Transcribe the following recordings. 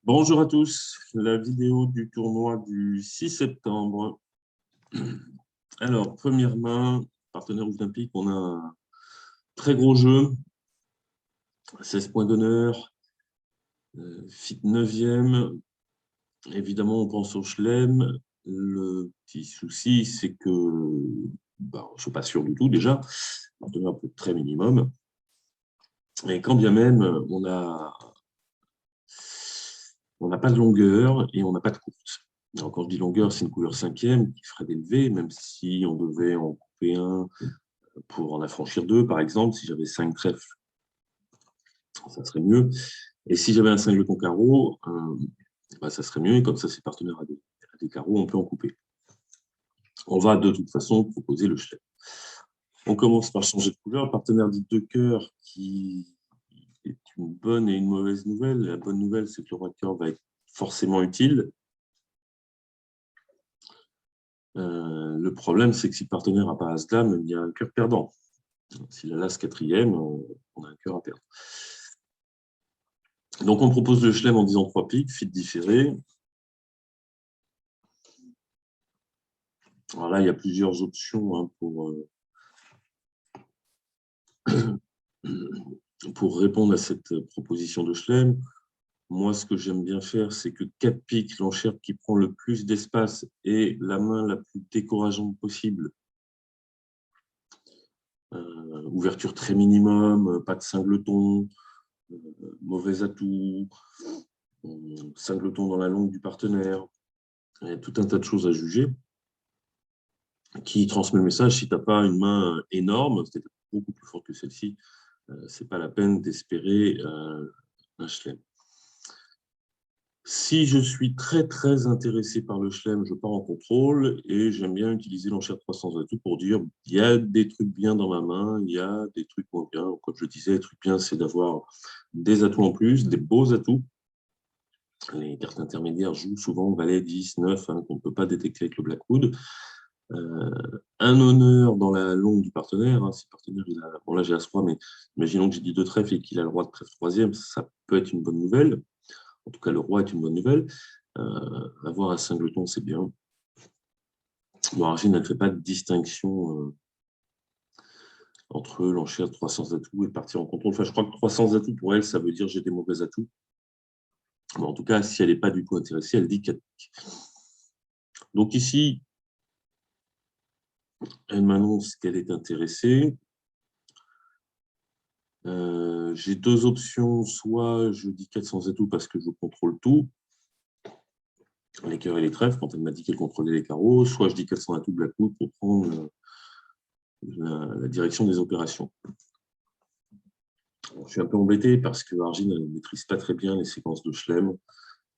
Bonjour à tous, la vidéo du tournoi du 6 septembre. Alors, première main, partenaire olympique, on a un très gros jeu, 16 points d'honneur, fit 9e. Évidemment, on pense au chelem. Le petit souci, c'est que je ne suis pas sûr du tout déjà, partenaire peut être très minimum. Et quand bien même, on n'a pas de longueur et on n'a pas de courte. Alors, quand je dis longueur, c'est une couleur 5e qui ferait des levées, même si on devait en couper un pour en affranchir deux, par exemple. Si j'avais 5 trèfles, ça serait mieux. Et si j'avais un singleton carreau, ça serait mieux. Et comme ça, c'est partenaire à des carreaux, on peut en couper. On va de toute façon proposer le chelem. On commence par changer de couleur. Partenaire dit de cœur, qui est une bonne et une mauvaise nouvelle. La bonne nouvelle, c'est que le roi de cœur va être forcément utile. Le problème, c'est que si le partenaire n'a pas As-Dame, il y a un cœur perdant. S'il a l'As 4e, on a un cœur à perdre. Donc, on propose le chelem en disant 3 piques, fit différé. Alors là, il y a plusieurs options pour répondre à cette proposition de chelem. Moi, ce que j'aime bien faire, c'est que 4 piques, l'enchère qui prend le plus d'espace et la main la plus décourageante possible. Ouverture très minimum, pas de singleton, mauvais atout, singleton dans la longue du partenaire. Il y a tout un tas de choses à juger qui transmet le message. Si tu n'as pas une main énorme, c'est beaucoup plus forte que celle-ci, ce n'est pas la peine d'espérer un chelem. Si je suis très, très intéressé par le chelem, je pars en contrôle et j'aime bien utiliser l'enchère 300 atouts pour dire il y a des trucs bien dans ma main, il y a des trucs moins bien. Comme je disais, les trucs bien, c'est d'avoir des atouts en plus, des beaux atouts. Les cartes intermédiaires jouent souvent valet 10, 9, qu'on ne peut pas détecter avec le Blackwood. Un honneur dans la longue du partenaire. Si le partenaire, bon là j'ai As-Roi, mais imaginons que j'ai dit 2 trèfles et qu'il a le roi de trèfle 3e, ça peut être une bonne nouvelle. En tout cas, le roi est une bonne nouvelle. Avoir un singleton, c'est bien. Bon, Argine, elle ne fait pas de distinction entre l'enchère de 300 atouts et partir en contrôle. Enfin, je crois que 300 atouts, pour elle, ça veut dire j'ai des mauvais atouts. Mais en tout cas, si elle n'est pas du tout intéressée, elle dit 4 piques. Donc ici, elle m'annonce qu'elle est intéressée. J'ai 2 options. Soit je dis 400 atouts parce que je contrôle tout, les cœurs et les trèfles, quand elle m'a dit qu'elle contrôlait les carreaux. Soit je dis 400 atouts Blackwood pour prendre la direction des opérations. Je suis un peu embêté parce que Argine ne maîtrise pas très bien les séquences de chelem.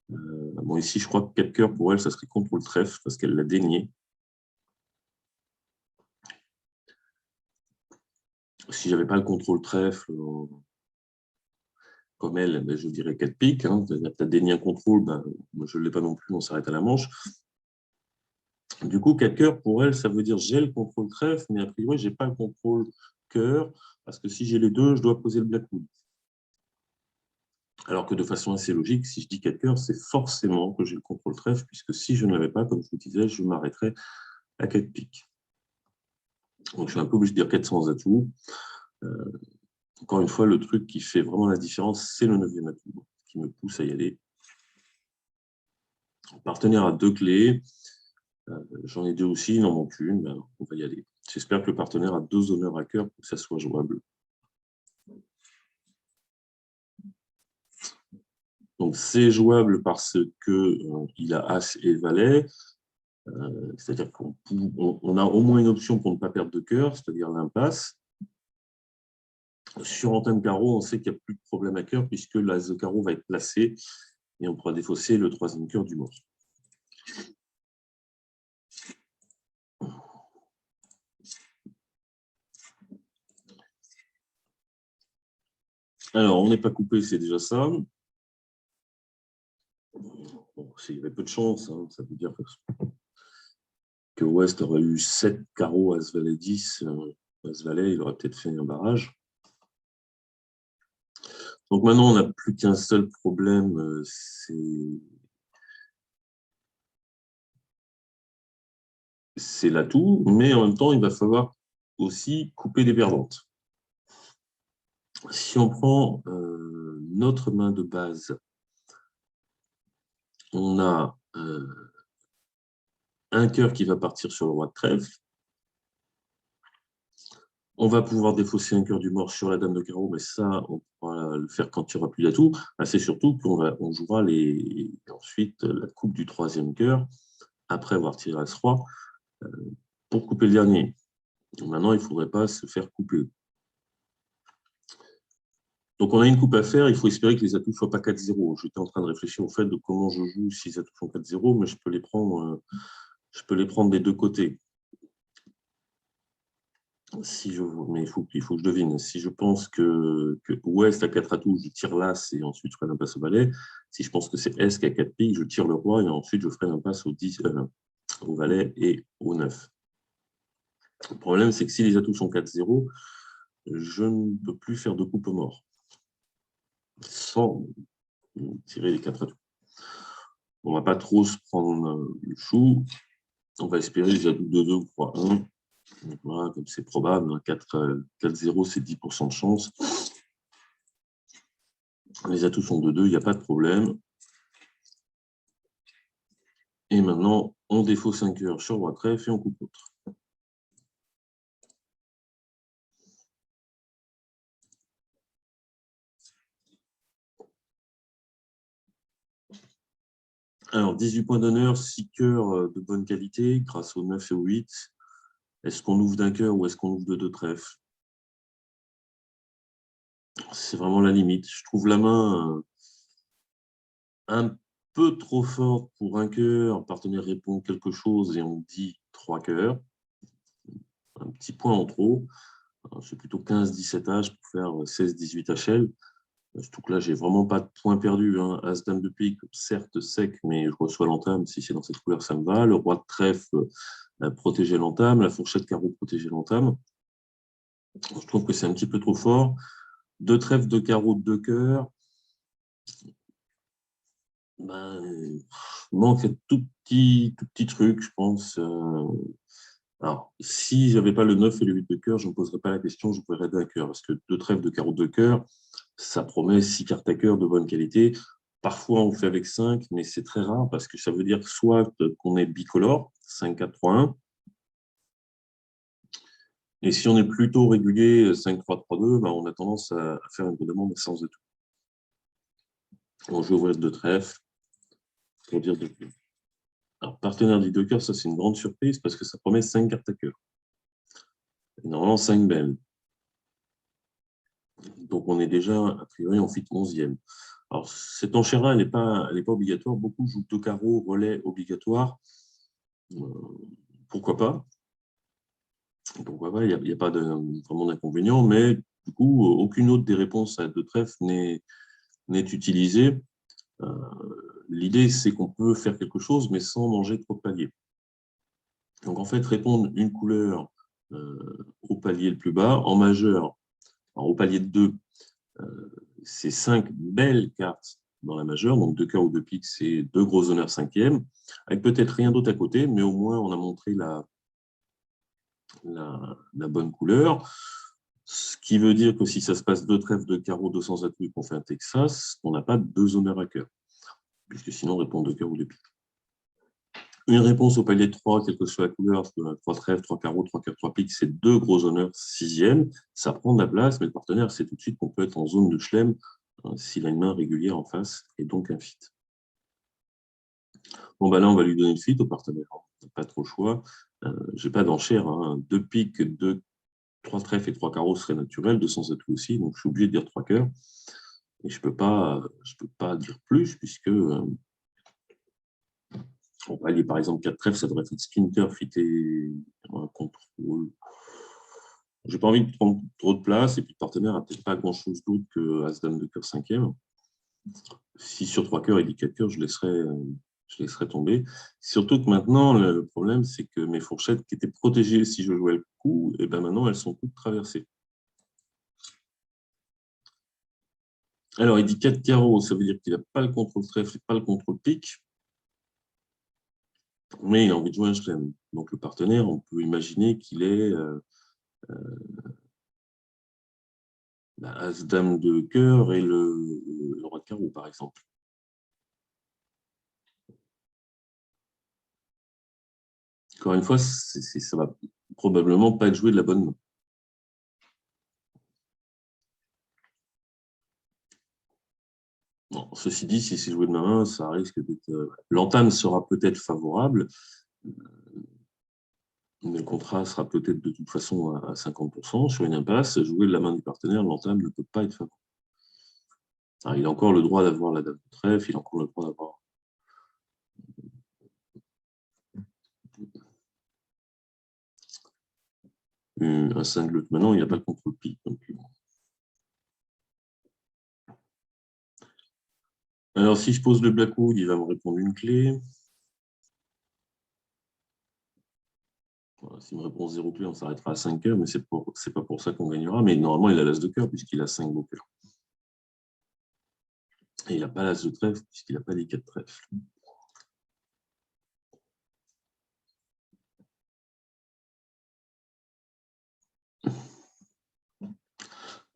Bon, ici, je crois que 4 cœurs, pour elle, ça serait contrôle trèfle parce qu'elle l'a dénié. Si je n'avais pas le contrôle trèfle, comme elle, ben, je dirais 4 piques. Hein. Tu as dénié un contrôle, ben, moi, je ne l'ai pas non plus, on s'arrête à la manche. Du coup, 4 cœurs, pour elle, ça veut dire j'ai le contrôle trèfle, mais a priori, je n'ai pas le contrôle cœur, parce que si j'ai les deux, je dois poser le Blackwood. Alors que de façon assez logique, si je dis 4 cœurs, c'est forcément que j'ai le contrôle trèfle, puisque si je ne l'avais pas, comme je vous disais, je m'arrêterais à 4 piques. Donc, je suis un peu obligé de dire 400 atouts. Encore une fois, le truc qui fait vraiment la différence, c'est le 9e atout, qui me pousse à y aller. Partenaire à 2 clés. J'en ai 2 aussi, il en manque une, ben, on va y aller. J'espère que le partenaire a 2 honneurs à cœur pour que ça soit jouable. Donc, c'est jouable parce qu'il a As et Valet. C'est-à-dire qu'on a au moins une option pour ne pas perdre de cœur, c'est-à-dire l'impasse. Sur antenne carreau, on sait qu'il n'y a plus de problème à cœur puisque l'As de carreau va être placé et on pourra défausser le 3e cœur du mort. Alors, on n'est pas coupé, c'est déjà ça. Bon, il y avait peu de chance, hein, ça veut dire que West aurait eu 7 carreaux, As Valet 10, As Valet, il aurait peut-être fait un barrage. Donc maintenant, on n'a plus qu'un seul problème, c'est l'atout, mais en même temps, il va falloir aussi couper des perdantes. Si on prend notre main de base, on a un cœur qui va partir sur le roi de trèfle. On va pouvoir défausser un cœur du mort sur la dame de carreau, mais ça, on pourra le faire quand il n'y aura plus d'atout. C'est surtout qu'on jouera ensuite la coupe du troisième cœur, après avoir tiré As-Roi, pour couper le dernier. Maintenant, il ne faudrait pas se faire couper. Donc, on a une coupe à faire. Il faut espérer que les atouts ne soient pas 4-0. J'étais en train de réfléchir au fait de comment je joue si les atouts sont 4-0, mais je peux les prendre des deux côtés. Mais il faut que je devine. Si je pense que Ouest a 4 atouts, je tire l'As et ensuite je ferai l'impasse au valet. Si je pense que c'est Est qui a 4 piques, je tire le roi et ensuite je ferai l'impasse au valet et au 9. Le problème, c'est que si les atouts sont 4-0, je ne peux plus faire de coupe mort sans tirer les 4 atouts. On ne va pas trop se prendre le chou. On va espérer les atouts de 2 ou 3-1. Voilà, comme c'est probable, 4-0, c'est 10% de chance. Les atouts sont de 2, il n'y a pas de problème. Et maintenant, on défausse un cœur sur roi trèfle et on coupe l'autre. Alors, 18 points d'honneur, 6 cœurs de bonne qualité, grâce au 9 et au 8. Est-ce qu'on ouvre d'un cœur ou est-ce qu'on ouvre de 2 trèfles? C'est vraiment la limite. Je trouve la main un peu trop forte pour un cœur. Le partenaire répond quelque chose et on dit 3 cœurs. Un petit point en trop. C'est plutôt 15-17 H pour faire 16-18 HL. Surtout que là, j'ai vraiment pas de points perdus. As-Dame de pique, certes sec, mais je reçois l'entame. Si c'est dans cette couleur, ça me va. Le roi de trèfle, protéger l'entame. La fourchette carreau, protéger l'entame. Je trouve que c'est un petit peu trop fort. 2 trèfles, 2 carreaux, 2 cœurs. Il manque un tout petit truc, je pense. Alors, si je n'avais pas le 9 et le 8 de cœur, je ne me poserais pas la question, je pourrais d'un cœur. Parce que 2 trèfles, 2 carreaux, 2 cœurs, ça promet 6 cartes à cœur de bonne qualité. Parfois, on fait avec 5, mais c'est très rare parce que ça veut dire soit qu'on est bicolore, 5, 4, 3, 1. Et si on est plutôt régulier, 5, 3, 3, 2, on a tendance à faire une demande de séance de tout. On joue ouvrir 2 trèfles pour dire 2 cœurs. Alors, partenaire dit 2 cœurs, ça c'est une grande surprise parce que ça promet 5 cartes à cœur. Et normalement, 5 belles. Donc, on est déjà, a priori, en fit 11e. Alors, cette enchère-là, elle n'est pas obligatoire. Beaucoup jouent 2 carreaux, relais obligatoire. Pourquoi pas? Pourquoi pas? Il n'y a pas vraiment d'inconvénient, mais du coup, aucune autre des réponses à 2 trèfles n'est utilisée. L'idée, c'est qu'on peut faire quelque chose, mais sans manger trop de paliers. Donc, en fait, répondre une couleur au palier le plus bas, en majeur, alors, au palier de 2, c'est 5 belles cartes dans la majeure, donc 2 cœurs ou 2 piques, c'est 2 gros honneurs 5e, avec peut-être rien d'autre à côté, mais au moins on a montré la bonne couleur. Ce qui veut dire que si ça se passe 2 trèfles, 2 carreaux, 200 atouts et qu'on fait un Texas, on n'a pas 2 honneurs à cœur, puisque sinon on répond 2 cœurs ou 2 piques. Une réponse au palier de 3, quelle que soit la couleur, 3 trèfles, 3 carreaux, 3 cœurs, 3 piques, c'est 2 gros honneurs 6e. Ça prend de la place, mais le partenaire sait tout de suite qu'on peut être en zone de chelem s'il a une main régulière en face et donc un fit. Bon, là, on va lui donner le fit au partenaire. Pas trop le choix. Je n'ai pas d'enchère. 2 piques, 3 trèfles et 3 carreaux seraient naturels, 200 atouts aussi, donc je suis obligé de dire 3 cœurs. Et je ne peux pas dire plus, puisque on va aller par exemple 4 trèfles, ça devrait être splinter, fit et un contrôle. J'ai pas envie de prendre trop de place, et puis le partenaire n'a peut-être pas grand-chose d'autre que As-Dame de cœur 5e. Si sur 3 cœurs et dit 4 cœurs, je laisserai tomber. Surtout que maintenant, le problème, c'est que mes fourchettes qui étaient protégées si je jouais le coup, et maintenant, elles sont toutes traversées. Alors, il dit 4 carreaux, ça veut dire qu'il n'a pas le contrôle trèfle et pas le contrôle pique, mais il a envie de jouer un chelem. Donc, le partenaire, on peut imaginer qu'il est As-Dame de cœur et le roi de carreau, par exemple. Encore une fois, ça va probablement pas être joué de la bonne main. Bon, ceci dit, si c'est joué de ma main, ça risque d'être. L'entame sera peut-être favorable, mais le contrat sera peut-être de toute façon à 50%. Sur une impasse, jouer de la main du partenaire, l'entame ne peut pas être favorable. Alors, il a encore le droit d'avoir la dame de trèfle, il a encore le droit d'avoir un cinq maintenant, il n'y a pas de contrôle pique. Alors, si je pose le Blackwood, il va me répondre une clé. Voilà, s'il me répond 0 clé, on s'arrêtera à 5 cœurs, mais ce n'est pas pour ça qu'on gagnera. Mais normalement, il a l'as de cœur puisqu'il a 5 beaux cœurs. Et il n'a pas l'as de trèfle puisqu'il n'a pas les 4 trèfles.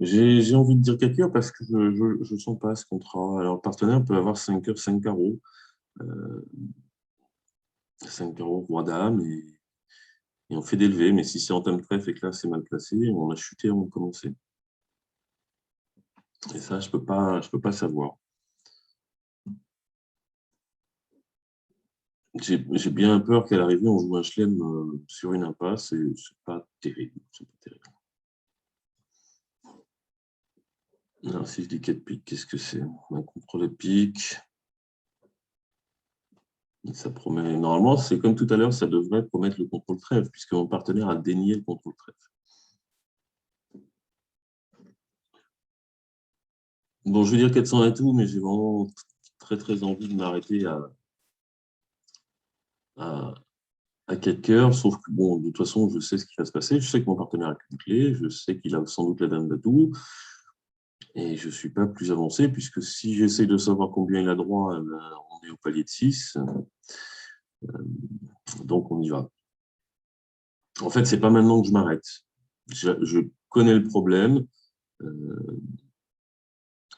J'ai envie de dire 4 cœurs parce que je ne sens pas ce contrat. Alors, le partenaire peut avoir 5 cœurs, 5 carreaux. 5 carreaux, roi dame, et on fait d'élever. Mais si c'est en tome trèfle et que là, c'est mal placé, on a chuté avant de commencer. Et ça, je peux pas savoir. J'ai bien peur qu'à l'arrivée, on joue un chelem sur une impasse et c'est pas terrible. C'est pas terrible. Alors, si je dis 4 piques, qu'est-ce que c'est? Un contrôle pique. Ça promet. Normalement, c'est comme tout à l'heure, ça devrait promettre le contrôle trèfle, puisque mon partenaire a dénié le contrôle trèfle. Bon, je vais dire 400 à tout, mais j'ai vraiment très envie de m'arrêter à 4 cœurs, sauf que, bon, de toute façon, je sais ce qui va se passer. Je sais que mon partenaire a qu'une clé, je sais qu'il a sans doute la dame d'atout, et je ne suis pas plus avancé, puisque si j'essaie de savoir combien il a droit, on est au palier de 6. Donc, on y va. En fait, ce n'est pas maintenant que je m'arrête. Je connais le problème.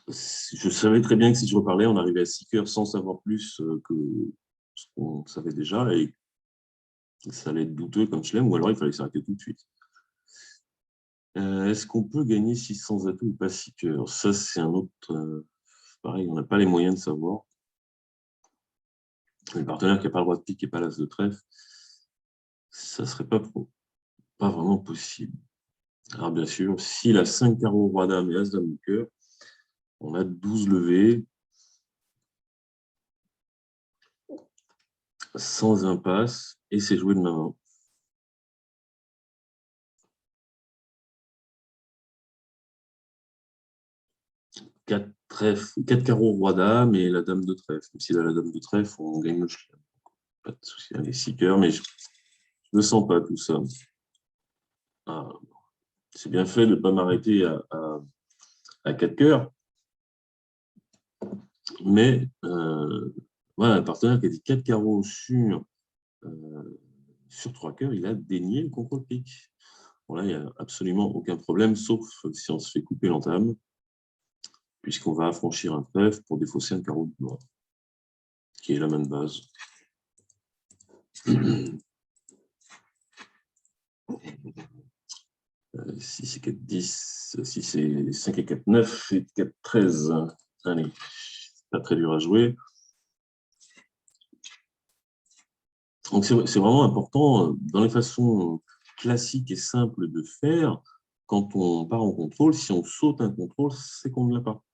Je savais très bien que si je reparlais, on arrivait à 6 cœurs sans savoir plus que ce qu'on savait déjà, et ça allait être douteux comme chelem, ou alors il fallait s'arrêter tout de suite. Est-ce qu'on peut gagner 600 atouts ou pas 6 cœurs? Ça, c'est un autre. Pareil, on n'a pas les moyens de savoir. Le partenaire qui n'a pas le droit de pique et pas l'as de trèfle, ça ne serait pas vraiment possible. Alors, bien sûr, s'il a 5 carreaux, roi dame et as dame de cœur, on a 12 levées, sans impasse, et c'est joué de ma main. 4 trèfles, 4 carreaux, roi dame et la dame de trèfle. Même s'il a la dame de trèfle, on gagne le chelem. Pas de souci, allez, 6 cœurs, mais je ne sens pas tout ça. Ah, c'est bien fait de ne pas m'arrêter à 4 cœurs, mais voilà, un partenaire qui a dit 4 carreaux sur 3 cœurs, il a dénié le contrôle pique. Bon, là, il n'y a absolument aucun problème, sauf si on se fait couper l'entame, puisqu'on va affranchir un trèfle pour défausser un carreau de noir, qui est la main de base. Si c'est 4, 10, si c'est 5 et 4, 9 et 4, 13. Allez, pas très dur à jouer. Donc, c'est vraiment important, dans les façons classiques et simples de faire, quand on part en contrôle, si on saute un contrôle, c'est qu'on ne l'a pas.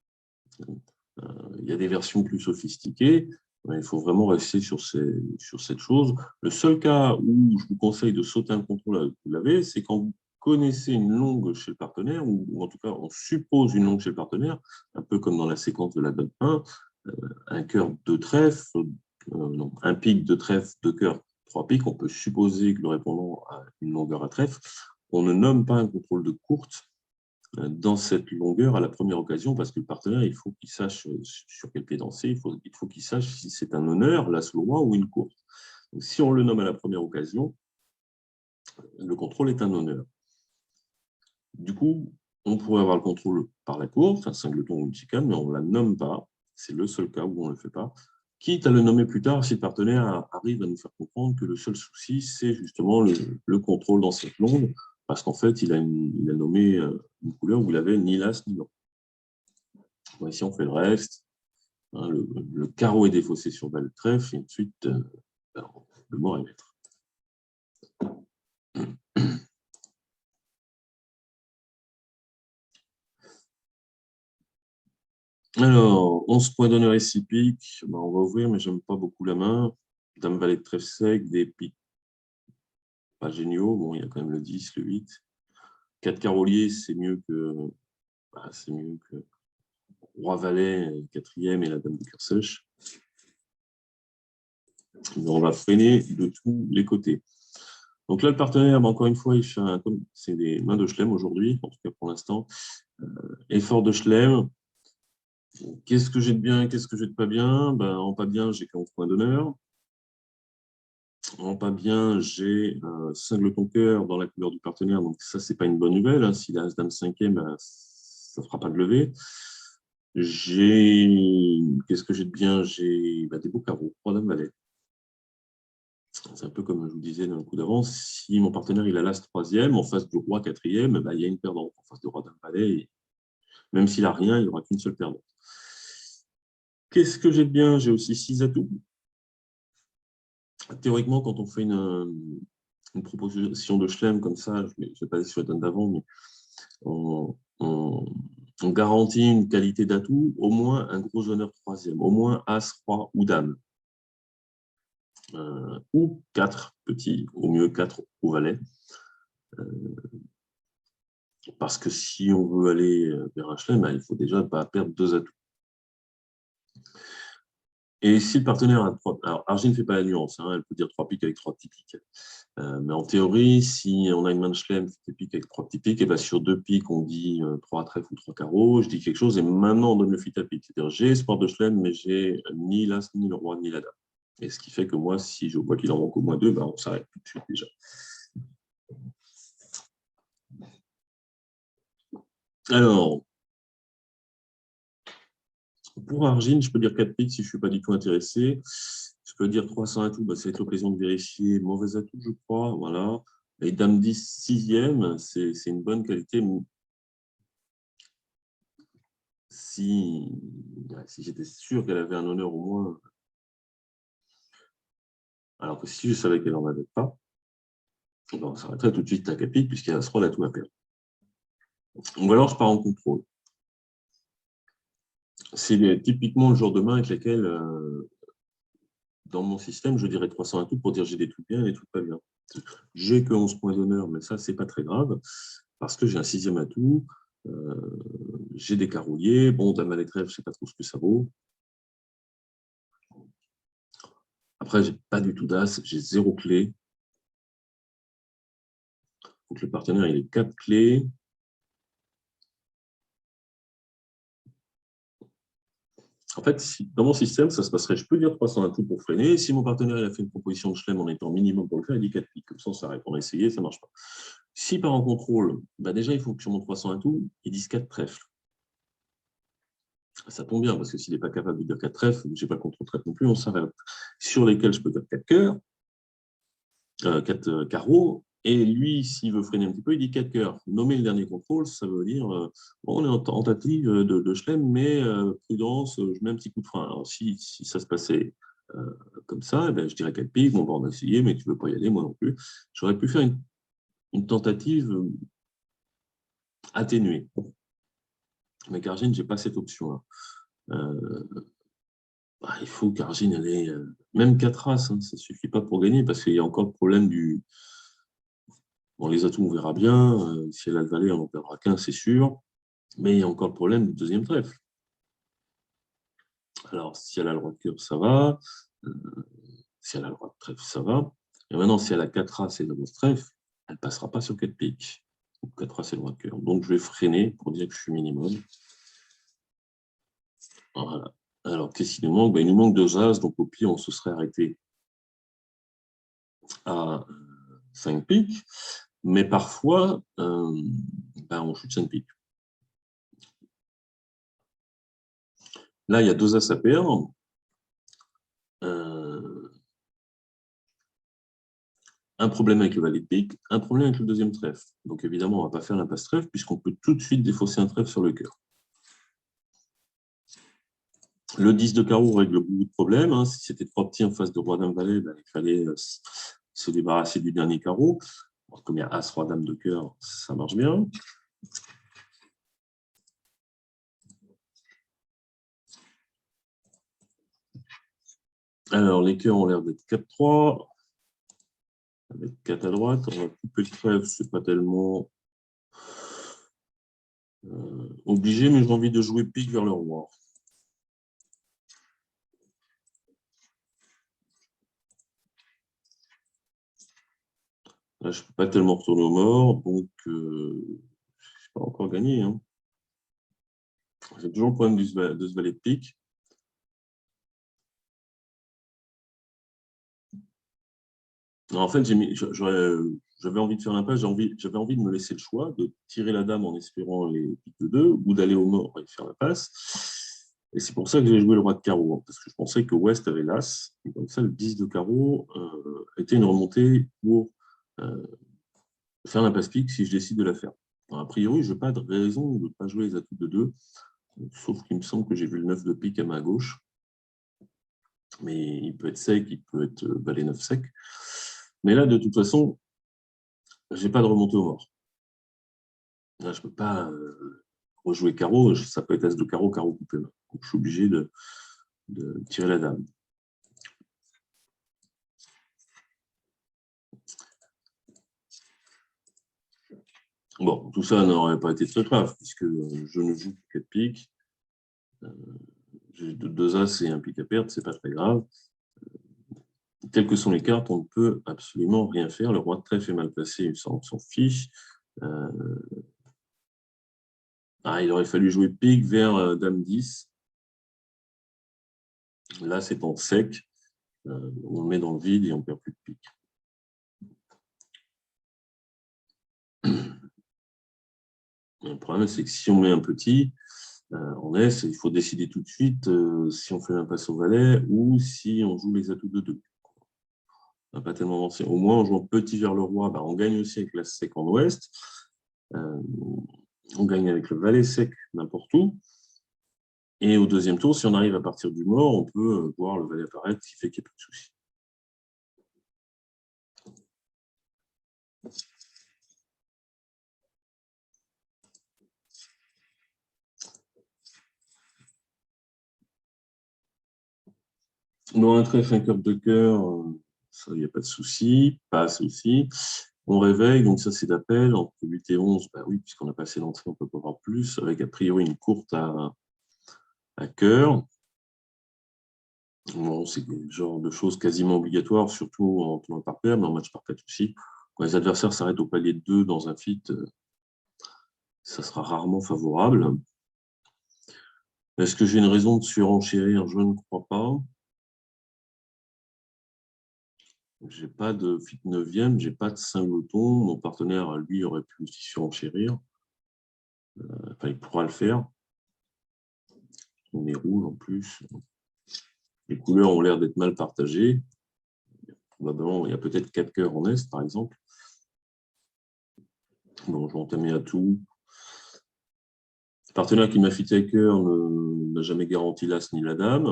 Il y a des versions plus sophistiquées, mais il faut vraiment rester sur cette chose. Le seul cas où je vous conseille de sauter un contrôle avec vous l'avez, c'est quand vous connaissez une longue chez le partenaire, ou en tout cas on suppose une longue chez le partenaire, un peu comme dans la séquence de la dame 1, un cœur de trèfle, non, un pic de trèfle, deux cœurs, trois pics, on peut supposer que le répondant a une longueur à trèfle. On ne nomme pas un contrôle de courte, dans cette longueur à la première occasion, parce que le partenaire, il faut qu'il sache sur quel pied danser, il faut qu'il sache si c'est un honneur, la solo roi ou une courte. Donc, si on le nomme à la première occasion, le contrôle est un honneur. Du coup, on pourrait avoir le contrôle par la courte, un singleton ou une chicane, mais on ne la nomme pas. C'est le seul cas où on ne le fait pas. Quitte à le nommer plus tard si le partenaire arrive à nous faire comprendre que le seul souci, c'est justement le contrôle dans cette longue, parce qu'en fait, il a nommé une couleur où il avait ni l'as ni l'or. Bon, ici, on fait le reste. Hein, le carreau est défaussé sur balle trèfle, et ensuite, le mort est maître. Alors, 11 points d'honneur et 6 piques. Ben, on va ouvrir, mais j'aime pas beaucoup la main. Dame valet de trèfle sec, des piques pas géniaux. Bon, il y a quand même le 10, le 8. 4 caroliers, c'est mieux que roi valet, quatrième, et la dame de cœur sèche. Mais on va freiner de tous les côtés. Donc là, le partenaire, ben, encore une fois, il fait c'est des mains de Chelem aujourd'hui, en tout cas pour l'instant. Effort de Chelem. Qu'est-ce que j'ai de bien, qu'est-ce que j'ai de pas bien? Ben, en pas bien, j'ai 40 points d'honneur. En pas bien, j'ai singleton cœur dans la couleur du partenaire, donc ça, c'est pas une bonne nouvelle. Hein. S'il a As-Dame 5e, ça ne fera pas de levée. Qu'est-ce que j'ai de bien? J'ai des beaux carreaux, 3 Dame Valet. C'est un peu comme je vous disais dans le coup d'avance. Si mon partenaire il a l'As 3e, en face du roi 4e, il y a une perdante. En face du roi Dame Valet, même s'il n'a rien, il n'y aura qu'une seule perdante. Qu'est-ce que j'ai de bien? J'ai aussi 6 atouts. Théoriquement, quand on fait une proposition de Chelem comme ça, je ne vais pas aller sur la donne d'avant, mais on garantit une qualité d'atout, au moins un gros honneur 3e, au moins As, Roi ou Dame. Ou 4 petits, au mieux 4 au valet. Parce que si on veut aller vers un Chelem, il faut déjà pas perdre 2 atouts. Et si le partenaire a 3... Alors, Argile ne fait pas la nuance, hein, elle peut dire 3 piques avec 3 petits piques. Mais en théorie, si on a une main de Chelem qui pique avec 3 petits piques, et ben sur 2 piques, on dit 3 trèfles ou 3 carreaux, je dis quelque chose, et maintenant on donne le fit à pique. C'est-à-dire, j'ai espoir de Chelem, mais j'ai ni l'As, ni le Roi, ni la Dame. Et ce qui fait que moi, si je vois qu'il en manque au moins 2, ben on s'arrête tout de suite déjà. Alors, pour Argine, je peux dire 4 piques si je ne suis pas du tout intéressé. Je peux dire 300 atouts, bah, c'est l'occasion de vérifier. Mauvais atout, je crois. Voilà. Et Dame 10, 6e, c'est une bonne qualité. Si j'étais sûr qu'elle avait un honneur au moins, alors que si je savais qu'elle n'en avait pas, on s'arrêterait tout de suite à 4 piques, puisqu'il y a ce rôle à tout à perdre. Ou alors, je pars en contrôle. C'est typiquement le genre de main avec lesquels, dans mon système, je dirais 300 atouts pour dire j'ai des trucs bien et des trucs pas bien. J'ai que 11 points d'honneur, mais ça, c'est pas très grave, parce que j'ai un 6e atout, j'ai des carrouillers, bon, dame à l'étrève, je sais pas trop ce que ça vaut. Après, j'ai pas du tout d'as, j'ai 0 clé. Il faut que le partenaire ait 4 clés. En fait, dans mon système, ça se passerait, je peux dire 300 atouts pour freiner. Si mon partenaire a fait une proposition de Chelem en étant minimum pour le faire, il dit 4 piques. Comme ça, on s'arrête. On a essayé, ça ne marche pas. Si par en contrôle, déjà, il faut que sur mon 300 atouts, il dise 4 trèfles. Ça tombe bien, parce que s'il n'est pas capable de dire 4 trèfles, je n'ai pas le contrôle trèfle non plus, on s'arrête. Sur lesquels je peux dire 4 cœurs, 4 carreaux, et lui, s'il veut freiner un petit peu, il dit 4 cœurs. Nommer le dernier contrôle, ça veut dire bon, on est en tentative de Chelem, mais prudence, je mets un petit coup de frein. Alors, si ça se passait comme ça, je dirais 4 piques, bon, on va essayer, mais tu ne veux pas y aller, moi non plus. J'aurais pu faire une tentative atténuée. Mais Cargine, je n'ai pas cette option-là. Il faut qu'Argine, elle ait même 4 As, hein, ça ne suffit pas pour gagner, parce qu'il y a encore le problème du... Bon, les atouts, on verra bien. Si elle a le valet, on n'en perdra qu'un, c'est sûr. Mais il y a encore le problème du deuxième trèfle. Alors, si elle a le roi de cœur, ça va. Si elle a le roi de trèfle, ça va. Et maintenant, si elle a 4 As et le roi de trèfle, elle ne passera pas sur 4 piques. 4 As, c'est le roi de cœur. Donc, je vais freiner pour dire que je suis minimum. Voilà. Alors, qu'est-ce qu'il nous manque? Il nous manque 2 As, donc au pire, on se serait arrêté à 5 piques. Mais parfois, on chute 5 piques. Là, il y a 2 As à perdre. Un problème avec le valet de pique, un problème avec le deuxième trèfle. Donc évidemment, on ne va pas faire l'impasse trèfle puisqu'on peut tout de suite défausser un trèfle sur le cœur. Le 10 de carreau règle beaucoup de problèmes. Hein. Si c'était 3 petits en face de roi dame valet, il fallait se débarrasser du dernier carreau. Alors, comme il y a as, roi dame de cœur, ça marche bien. Alors, les cœurs ont l'air d'être 4-3. Avec 4 à droite, on va couper le trèfle, c'est pas tellement obligé, mais j'ai envie de jouer pique vers le roi. Là, je ne peux pas tellement retourner au mort, donc je n'ai pas encore gagné. Hein. J'ai toujours le problème de ce valet de pique. En fait, j'avais envie de faire l'impasse, j'avais envie de me laisser le choix, de tirer la dame en espérant les piques de 2, ou d'aller au mort et faire l'impasse. Et c'est pour ça que j'ai joué le roi de carreau, hein, parce que je pensais que Ouest avait l'as. Et comme ça, le 10 de carreau était une remontée pour faire l'impasse pique si je décide de la faire. Alors, a priori, je n'ai pas de raison de ne pas jouer les atouts de 2, sauf qu'il me semble que j'ai vu le 9 de pique à ma gauche. Mais il peut être sec, il peut être valet 9 sec. Mais là, de toute façon, je n'ai pas de remontée au mort. Là, je ne peux pas rejouer carreau, ça peut être as de carreau, carreau coupé main. Donc, je suis obligé de tirer la dame. Bon, tout ça n'aurait pas été très grave, puisque je ne joue que 4 piques. J'ai 2 as et un pique à perdre, c'est pas très grave. Telles que sont les cartes, on ne peut absolument rien faire. Le roi de trèfle est mal placé, on s'en fiche. Il aurait fallu jouer pique vers dame 10. Là, c'est en sec. On le met dans le vide et on ne perd plus de pique. Le problème, c'est que si on met un petit en S, il faut décider tout de suite si on fait l'impasse au valet ou si on joue les atouts de 2. On n'a pas tellement avancé. Au moins, en jouant petit vers le roi, on gagne aussi avec la sec en ouest. On gagne avec le valet sec n'importe où. Et au deuxième tour, si on arrive à partir du mort, on peut voir le valet apparaître, ce qui fait qu'il n'y a plus de souci. Dans un trèfle, un cœur de cœur, ça, il n'y a pas de souci. Passe aussi. On réveille, donc ça, c'est d'appel. Entre 8 et 11, oui, puisqu'on a passé l'entrée, on ne peut pas voir plus, avec a priori une courte à cœur. Bon, c'est le genre de choses quasiment obligatoires, surtout en tournoi par paire, mais en match par 4 aussi. Quand les adversaires s'arrêtent au palier de 2 dans un fit, ça sera rarement favorable. Est-ce que j'ai une raison de surenchérir? Je ne crois pas. Je n'ai pas de fit 9e, je n'ai pas de singleton. Mon partenaire, lui, aurait pu aussi surenchérir. Il pourra le faire. On est rouge en plus. Les couleurs ont l'air d'être mal partagées. Probablement, il y a peut-être 4 cœurs en Est, par exemple. Bon, je vais entamer à tout. Le partenaire qui m'a fité à cœur n'a jamais garanti l'as ni la dame.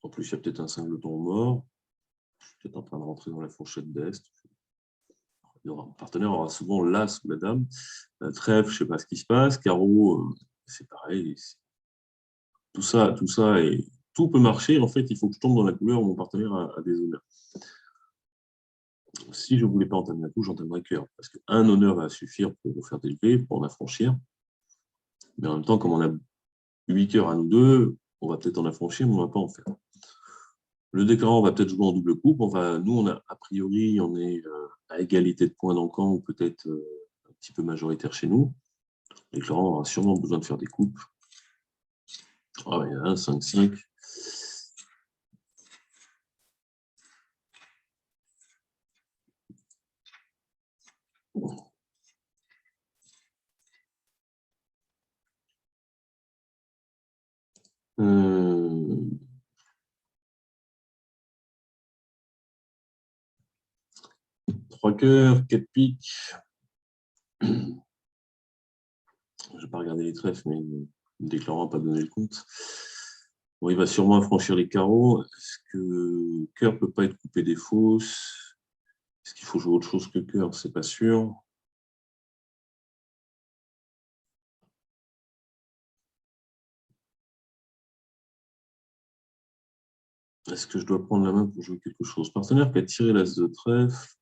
En plus, il y a peut-être un singleton mort. Je suis peut-être en train de rentrer dans la fourchette d'Est. Le partenaire aura souvent l'as ou la dame. Trèfle, je ne sais pas ce qui se passe. Carreau, c'est pareil. Tout ça, tout peut marcher. En fait, il faut que je tombe dans la couleur où mon partenaire a des honneurs. Si je ne voulais pas entamer la touche, j'entamerais cœur. Parce qu'un honneur va suffire pour vous faire d'élever, pour en affranchir. Mais en même temps, comme on a 8 cœurs à nous deux, on va peut-être en affranchir, mais on ne va pas en faire. Le déclarant va peut-être jouer en double coupe. Nous, a priori, on est à égalité de points dans le camp, ou peut-être un petit peu majoritaire chez nous. Le déclarant aura sûrement besoin de faire des coupes. Ah, il y a un 5-5. Trois cœurs, 4 piques. Je ne vais pas regarder les trèfles, mais le déclarant n'a pas donné le compte. Bon, il va sûrement franchir les carreaux. Est-ce que cœur ne peut pas être coupé des fausses? Est-ce qu'il faut jouer autre chose que cœur? C'est pas sûr. Est-ce que je dois prendre la main pour jouer quelque chose? Partenaire qui a tiré l'as de trèfle.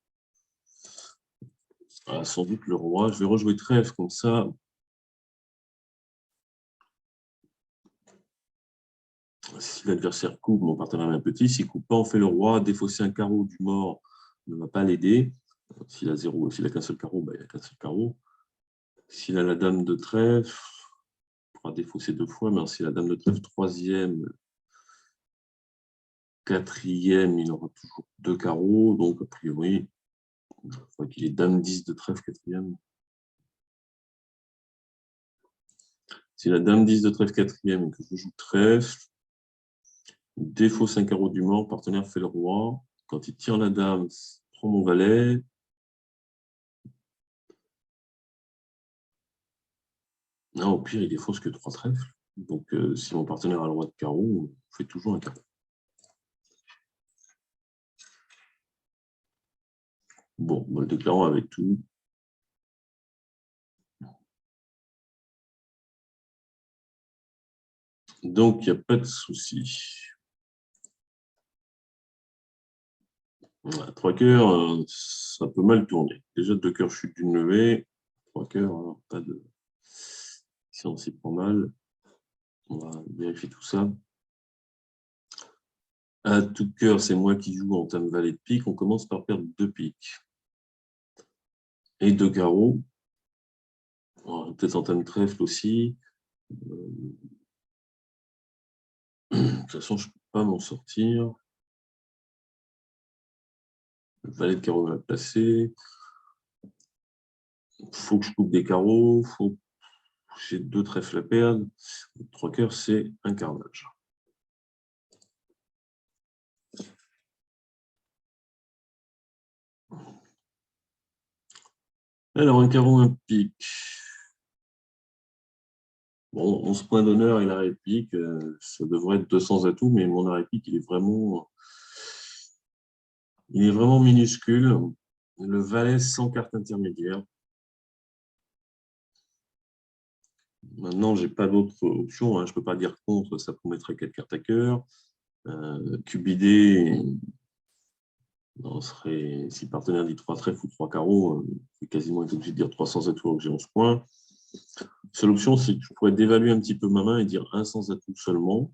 Ah, sans doute le roi. Je vais rejouer trèfle comme ça. Si l'adversaire coupe, mon partenaire est un petit. S'il ne coupe pas, on fait le roi. Défausser un carreau du mort ne va pas l'aider. S'il a zéro, s'il n'a qu'un seul carreau, il n'a qu'un seul carreau. S'il a la dame de trèfle, il pourra défausser 2 fois, mais si la dame de trèfle, 3e, 4e, il aura toujours 2 carreaux. Donc, a priori, je crois qu'il est dame 10 de trèfle, 4e. Si la dame 10 de trèfle, 4e, et que je joue trèfle, défausse un carreau du mort, partenaire fait le roi. Quand il tire la dame, prend mon valet. Non, au pire, il défausse que 3 trèfles. Donc, si mon partenaire a le roi de carreau, on fait toujours un carreau. Bon, le déclarant avec tout. Donc, il n'y a pas de souci. Voilà, 3 cœurs, ça peut mal tourner. Déjà, 2 cœurs chute d'une levée. 3 cœurs, hein, pas de. Si on s'y prend mal, on va vérifier tout ça. À tout cœur, c'est moi qui joue en tame valet de pique. On commence par perdre 2 piques. Et 2 carreaux. Peut-être en tame trèfle aussi. De toute façon, je ne peux pas m'en sortir. Le valet de carreau va placer. Il faut que je coupe des carreaux. J'ai 2 trèfles à perdre. 3 cœurs, c'est un carnage. Alors, un carreau, un pique. Bon, 11 points d'honneur et la réplique, ça devrait être 200 atouts, mais mon réplique, il est vraiment minuscule. Le valet sans carte intermédiaire. Maintenant, je n'ai pas d'autre option. Hein. Je ne peux pas dire contre, ça promettrait 4 cartes à cœur. QBD, si le partenaire dit 3 trèfles ou 3 carreaux, il est quasiment obligé de dire 300 atouts alors que j'ai 11 points. Seule option, c'est que je pourrais dévaluer un petit peu ma main et dire 1 sans atout seulement.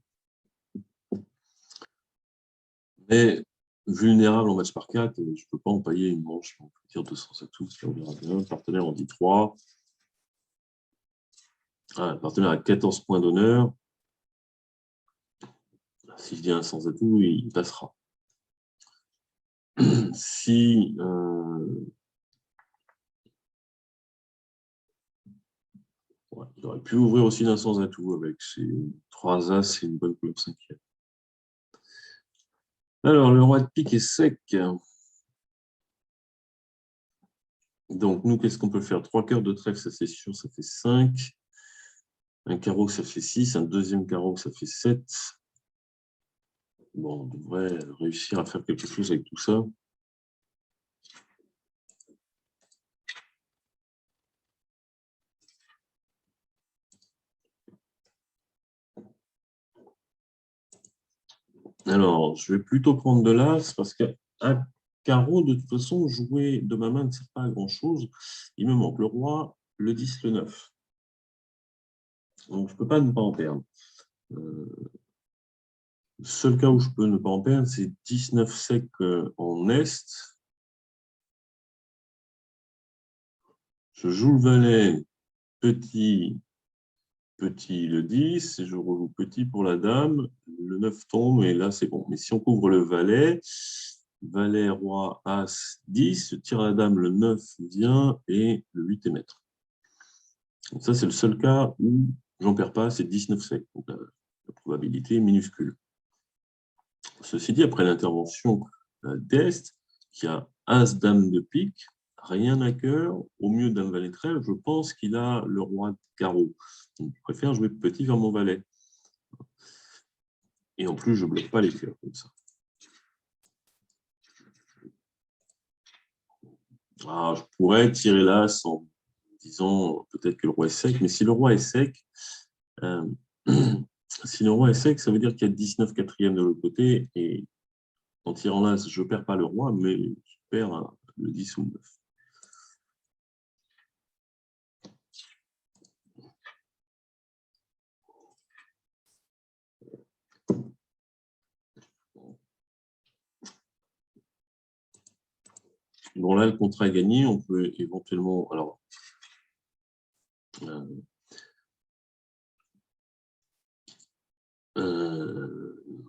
Mais vulnérable en match par 4, je ne peux pas empailler une manche. On peut dire 200 atouts, si on verra bien. Le partenaire en dit 3. Le partenaire a 14 points d'honneur. Si je dis 1 sans atout, il passera. Si il aurait pu ouvrir aussi d'un sans atout avec ses 3 as et une bonne couleur 5e. Alors, le roi de pique est sec. Donc, nous, qu'est-ce qu'on peut faire? 3 cœurs de trèfle, ça c'est sûr, ça fait 5. Un carreau, ça fait 6. Un deuxième carreau, ça fait 7. Bon, on devrait réussir à faire quelque chose avec tout ça. Alors, je vais plutôt prendre de l'as parce qu'un carreau, de toute façon, jouer de ma main ne sert pas à grand-chose. Il me manque le roi, le 10, le 9. Donc, je ne peux pas ne pas en perdre. Le seul cas où je peux ne pas en perdre, c'est 19 sec en Est. Je joue le valet, petit, petit le 10, et je rejoue petit pour la dame. Le 9 tombe, et là, c'est bon. Mais si on couvre le valet, valet, roi, as, 10, je tire la dame, le 9 vient, et le 8 est maître. Donc ça, c'est le seul cas où j'en perds pas, c'est 19 sec. Donc la probabilité est minuscule. Ceci dit, après l'intervention d'Est, qui a as, dame de pique, rien à cœur, au mieux dame valet trèfle, je pense qu'il a le roi de carreau. Donc, je préfère jouer petit vers mon valet. Et en plus, je ne bloque pas les cœurs comme ça. Alors, je pourrais tirer l'as en disant peut-être que le roi est sec, mais si le roi est sec, si le roi est sec, ça veut dire qu'il y a 19 quatrièmes de l'autre côté, et en tirant l'as, je ne perds pas le roi, mais je perds le 10 ou le 9. Bon, là, le contrat est gagné. On peut éventuellement... Alors,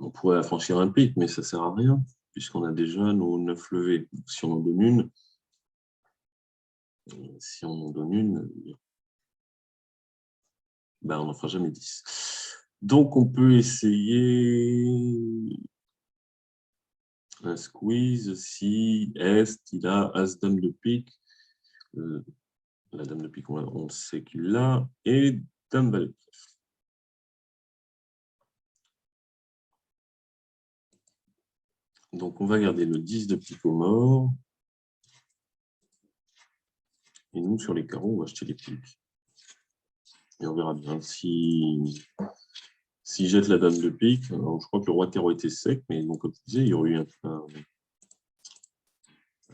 on pourrait affranchir un pic, mais ça ne sert à rien, puisqu'on a déjà nos 9 levées. Si on en donne une, ben, on n'en fera jamais 10. Donc, on peut essayer un squeeze si Est, il a As-Dame de pique. La Dame de pique, on sait qu'il l'a. Et Dame Valet. Donc, on va garder le 10 de pique au mort. Et nous, sur les carreaux, on va acheter les piques. Et on verra bien si jette la dame de pique. Alors, je crois que le roi de carreau était sec, mais donc, comme tu disais, il y aurait eu un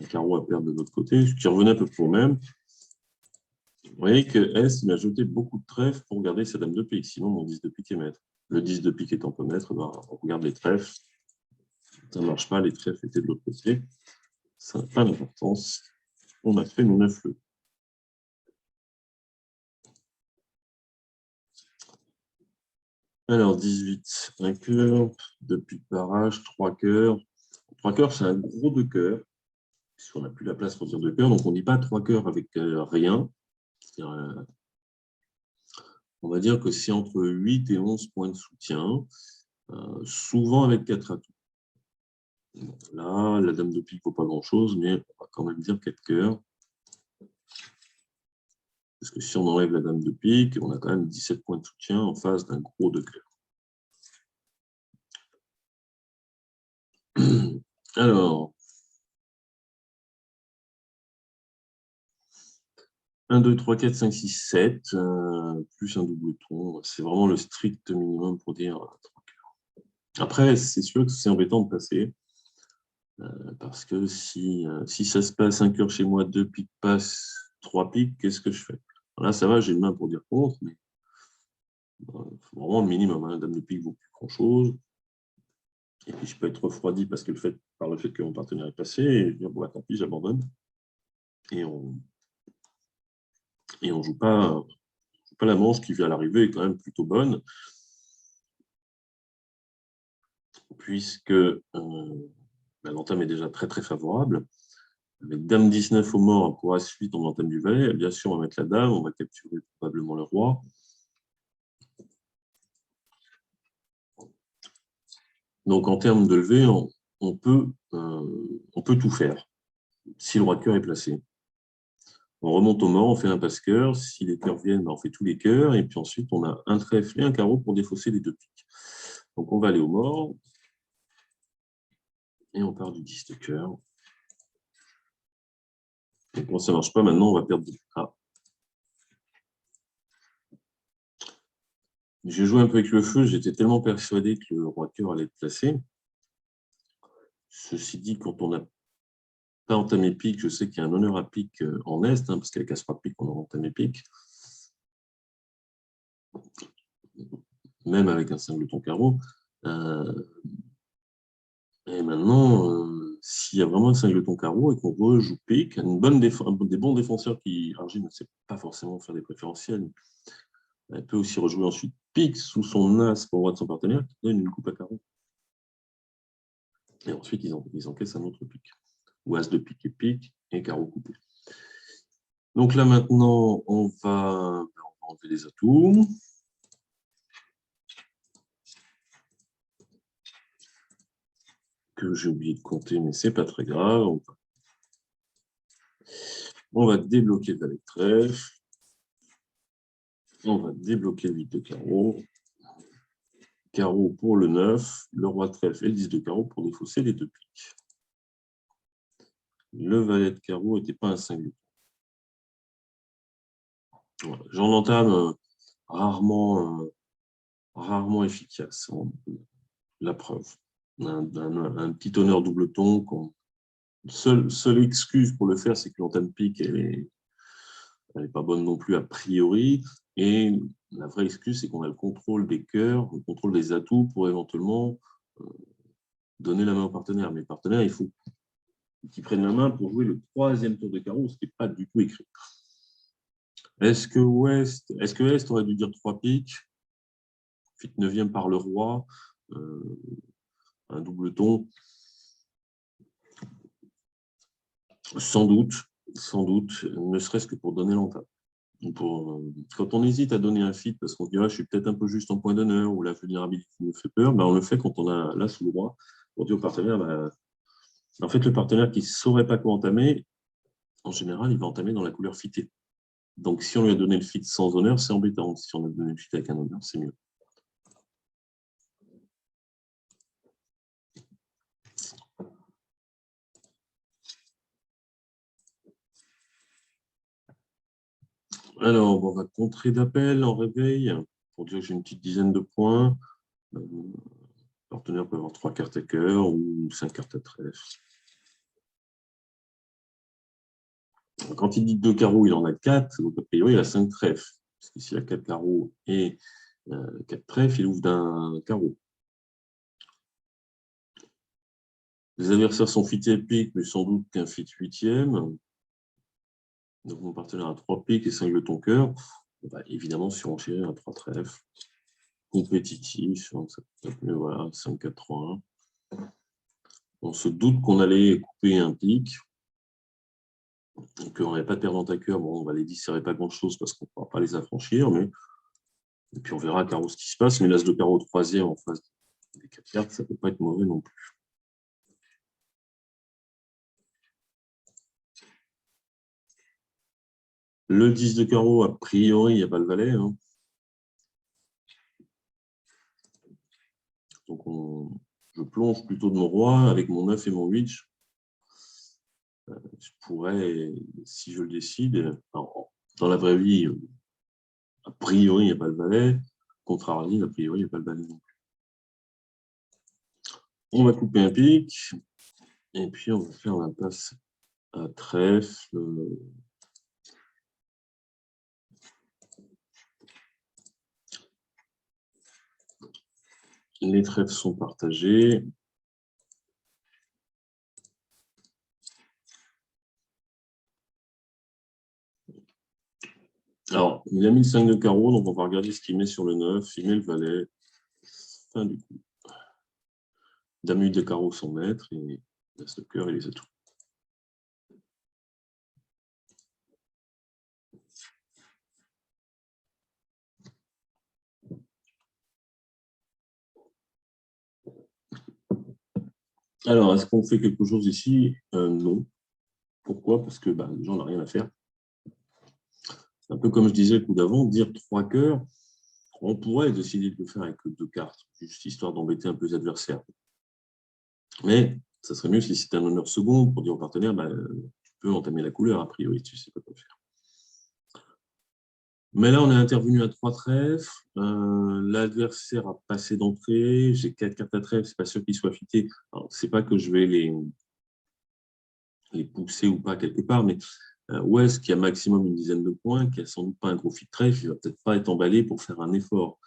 carreau à perdre de l'autre côté, ce qui revenait à peu près au même. Vous voyez que S, il a jeté beaucoup de trèfles pour garder sa dame de pique, sinon mon 10 de pique est maître. Le 10 de pique étant peu maître, ben, on regarde les trèfles. Ça ne marche pas, les trèfles étaient de l'autre côté. Ça n'a pas d'importance. On a fait nos 9 leux. Alors, 18, un cœur, 2 piques barrage, 3 cœurs. 3 cœurs, c'est un gros 2 cœurs, puisqu'on n'a plus la place pour dire 2 cœurs, donc on ne dit pas 3 cœurs avec rien. On va dire que c'est entre 8 et 11 points de soutien, souvent avec 4 atouts. Là, la dame de pique ne vaut pas grand-chose, mais on va quand même dire 4 cœurs. Parce que si on enlève la dame de pique, on a quand même 17 points de soutien en face d'un gros 2 cœurs. Alors, 1, 2, 3, 4, 5, 6, 7, plus un double ton. C'est vraiment le strict minimum pour dire 3 cœurs. Après, c'est sûr que c'est embêtant de passer. Parce que si ça se passe 1 cœur chez moi, 2 piques passent, 3 piques, qu'est-ce que je fais? Là, ça va, j'ai une main pour dire contre, mais il faut vraiment le minimum. Hein. Dame de pique vaut plus grand-chose. Et puis, je peux être refroidi parce que par le fait que mon partenaire est passé, et dire, bon, bah, tant pis, j'abandonne. Et on ne joue pas la manche qui, à l'arrivée, est quand même plutôt bonne, puisque l'entame est déjà très, très favorable. Avec dame 19 au mort, pour As-8, on entame du valet. Bien sûr, on va mettre la dame, on va capturer probablement le roi. Donc, en termes de levée, on peut tout faire, si le roi de cœur est placé. On remonte au mort, on fait un passe-cœur. Si les cœurs viennent, ben, on fait tous les cœurs. Et puis ensuite, on a un trèfle et un carreau pour défausser les 2 piques. Donc, on va aller au mort. Et on part du 10 de cœur. Et quand ça ne marche pas, maintenant, on va perdre 2. Ah. J'ai joué un peu avec le feu. J'étais tellement persuadé que le roi de cœur allait être placé. Ceci dit, quand on n'a pas entamé pique, je sais qu'il y a un honneur à pique en Est, parce qu'avec As-3 pique, on a entamé pique. Même avec un singleton carreau. Euh, et maintenant, s'il y a vraiment un singleton carreau et qu'on rejoue pique, des bons défenseurs qui, Argile ne sait pas forcément faire des préférentiels, elle peut aussi rejouer ensuite pique sous son as pour roi de son partenaire qui donne une coupe à carreau. Et ensuite, ils encaissent un autre pique. Ou as de pique et carreau coupé. Donc là, maintenant, on va enlever les atouts. Que j'ai oublié de compter, mais c'est pas très grave. On va débloquer le valet de trèfle. On va débloquer le 8 de carreau. Carreau pour le 9, le roi de trèfle et le 10 de carreau pour défausser les deux piques. Le valet de carreau n'était pas un singulier. Voilà. J'en entame rarement efficace. La preuve. Un petit honneur double ton. Seule excuse pour le faire, c'est que l'entame pique, elle n'est pas bonne non plus a priori. Et la vraie excuse, c'est qu'on a le contrôle des cœurs, le contrôle des atouts pour éventuellement donner la main au partenaire. Mais le partenaire, il faut qu'ils prennent la main pour jouer le troisième tour de carreau, ce qui n'est pas du tout écrit. Est-ce que Est aurait dû dire 3 piques, fit 9e par le roi, un double ton? Sans doute, ne serait-ce que pour donner l'entame. Quand on hésite à donner un fit parce qu'on se dit je suis peut-être un peu juste en point d'honneur ou la vulnérabilité me fait peur, on le fait quand on a là sous le roi pour dire au partenaire, en fait, le partenaire qui ne saurait pas quoi entamer, en général, il va entamer dans la couleur fitée. Donc, si on lui a donné le fit sans honneur, c'est embêtant. Si on a donné le fit avec un honneur, c'est mieux. Alors, on va contrer d'appel en réveil pour dire que j'ai une petite dizaine de points. Le partenaire peut avoir 3 cartes à cœur ou 5 cartes à trèfle. Quand il dit 2 carreaux, il en a 4, donc a priori, il a 5 trèfles. Parce que s'il a 4 carreaux et 4 trèfles, il ouvre d'un carreau. Les adversaires sont fit et pique, mais sans doute qu'un fit 8e. Donc mon partenaire a 3 piques et singleton cœur. Évidemment, surenchérir à 3 trèfles. Compétitif, ça peut être mieux, voilà, 5, 4, 3, 1. On se doute qu'on allait couper un pic. Donc, on n'avait pas de perdante à cœur. Bon, on va les disserrer pas grand-chose parce qu'on ne pourra pas les affranchir. Et puis, on verra à carreau ce qui se passe. Mais l'as de carreau 3e en face des 4 cartes, ça ne peut pas être mauvais non plus. Le 10 de carreau, a priori, il n'y a pas le valet. Hein. Donc, je plonge plutôt de mon roi avec mon 9 et mon 8. Je pourrais, si je le décide, dans la vraie vie, a priori, il n'y a pas le valet. Contre Arline, a priori, il n'y a pas le valet non plus. On va couper un pic. Et puis, on va faire l'impasse à trèfle. Les trèfles sont partagés. Alors, il a mis le 5 de carreau, donc on va regarder ce qu'il met sur le 9. Il met le valet. Fin du coup. Dame 8 de carreau, son maître. Et l'as de cœur et les atouts. Alors, est-ce qu'on fait quelque chose ici? Non. Pourquoi? Parce que les gens n'ont rien à faire. Un peu comme je disais le coup d'avant, dire 3 cœurs, on pourrait décider de le faire avec 2 cartes, juste histoire d'embêter un peu les adversaires. Mais ça serait mieux si c'était un honneur second pour dire au partenaire, tu peux entamer la couleur, a priori, tu ne sais pas quoi faire. Mais là, on est intervenu à 3 trèfles. L'adversaire a passé d'entrée. J'ai 4 cartes à trèfle, c'est pas sûr qu'ils soient fités. C'est pas que je vais les pousser ou pas quelque part, mais West, qui a maximum une dizaine de points, qui a sans doute pas un gros fit trèfle, il va peut-être pas être emballé pour faire un effort.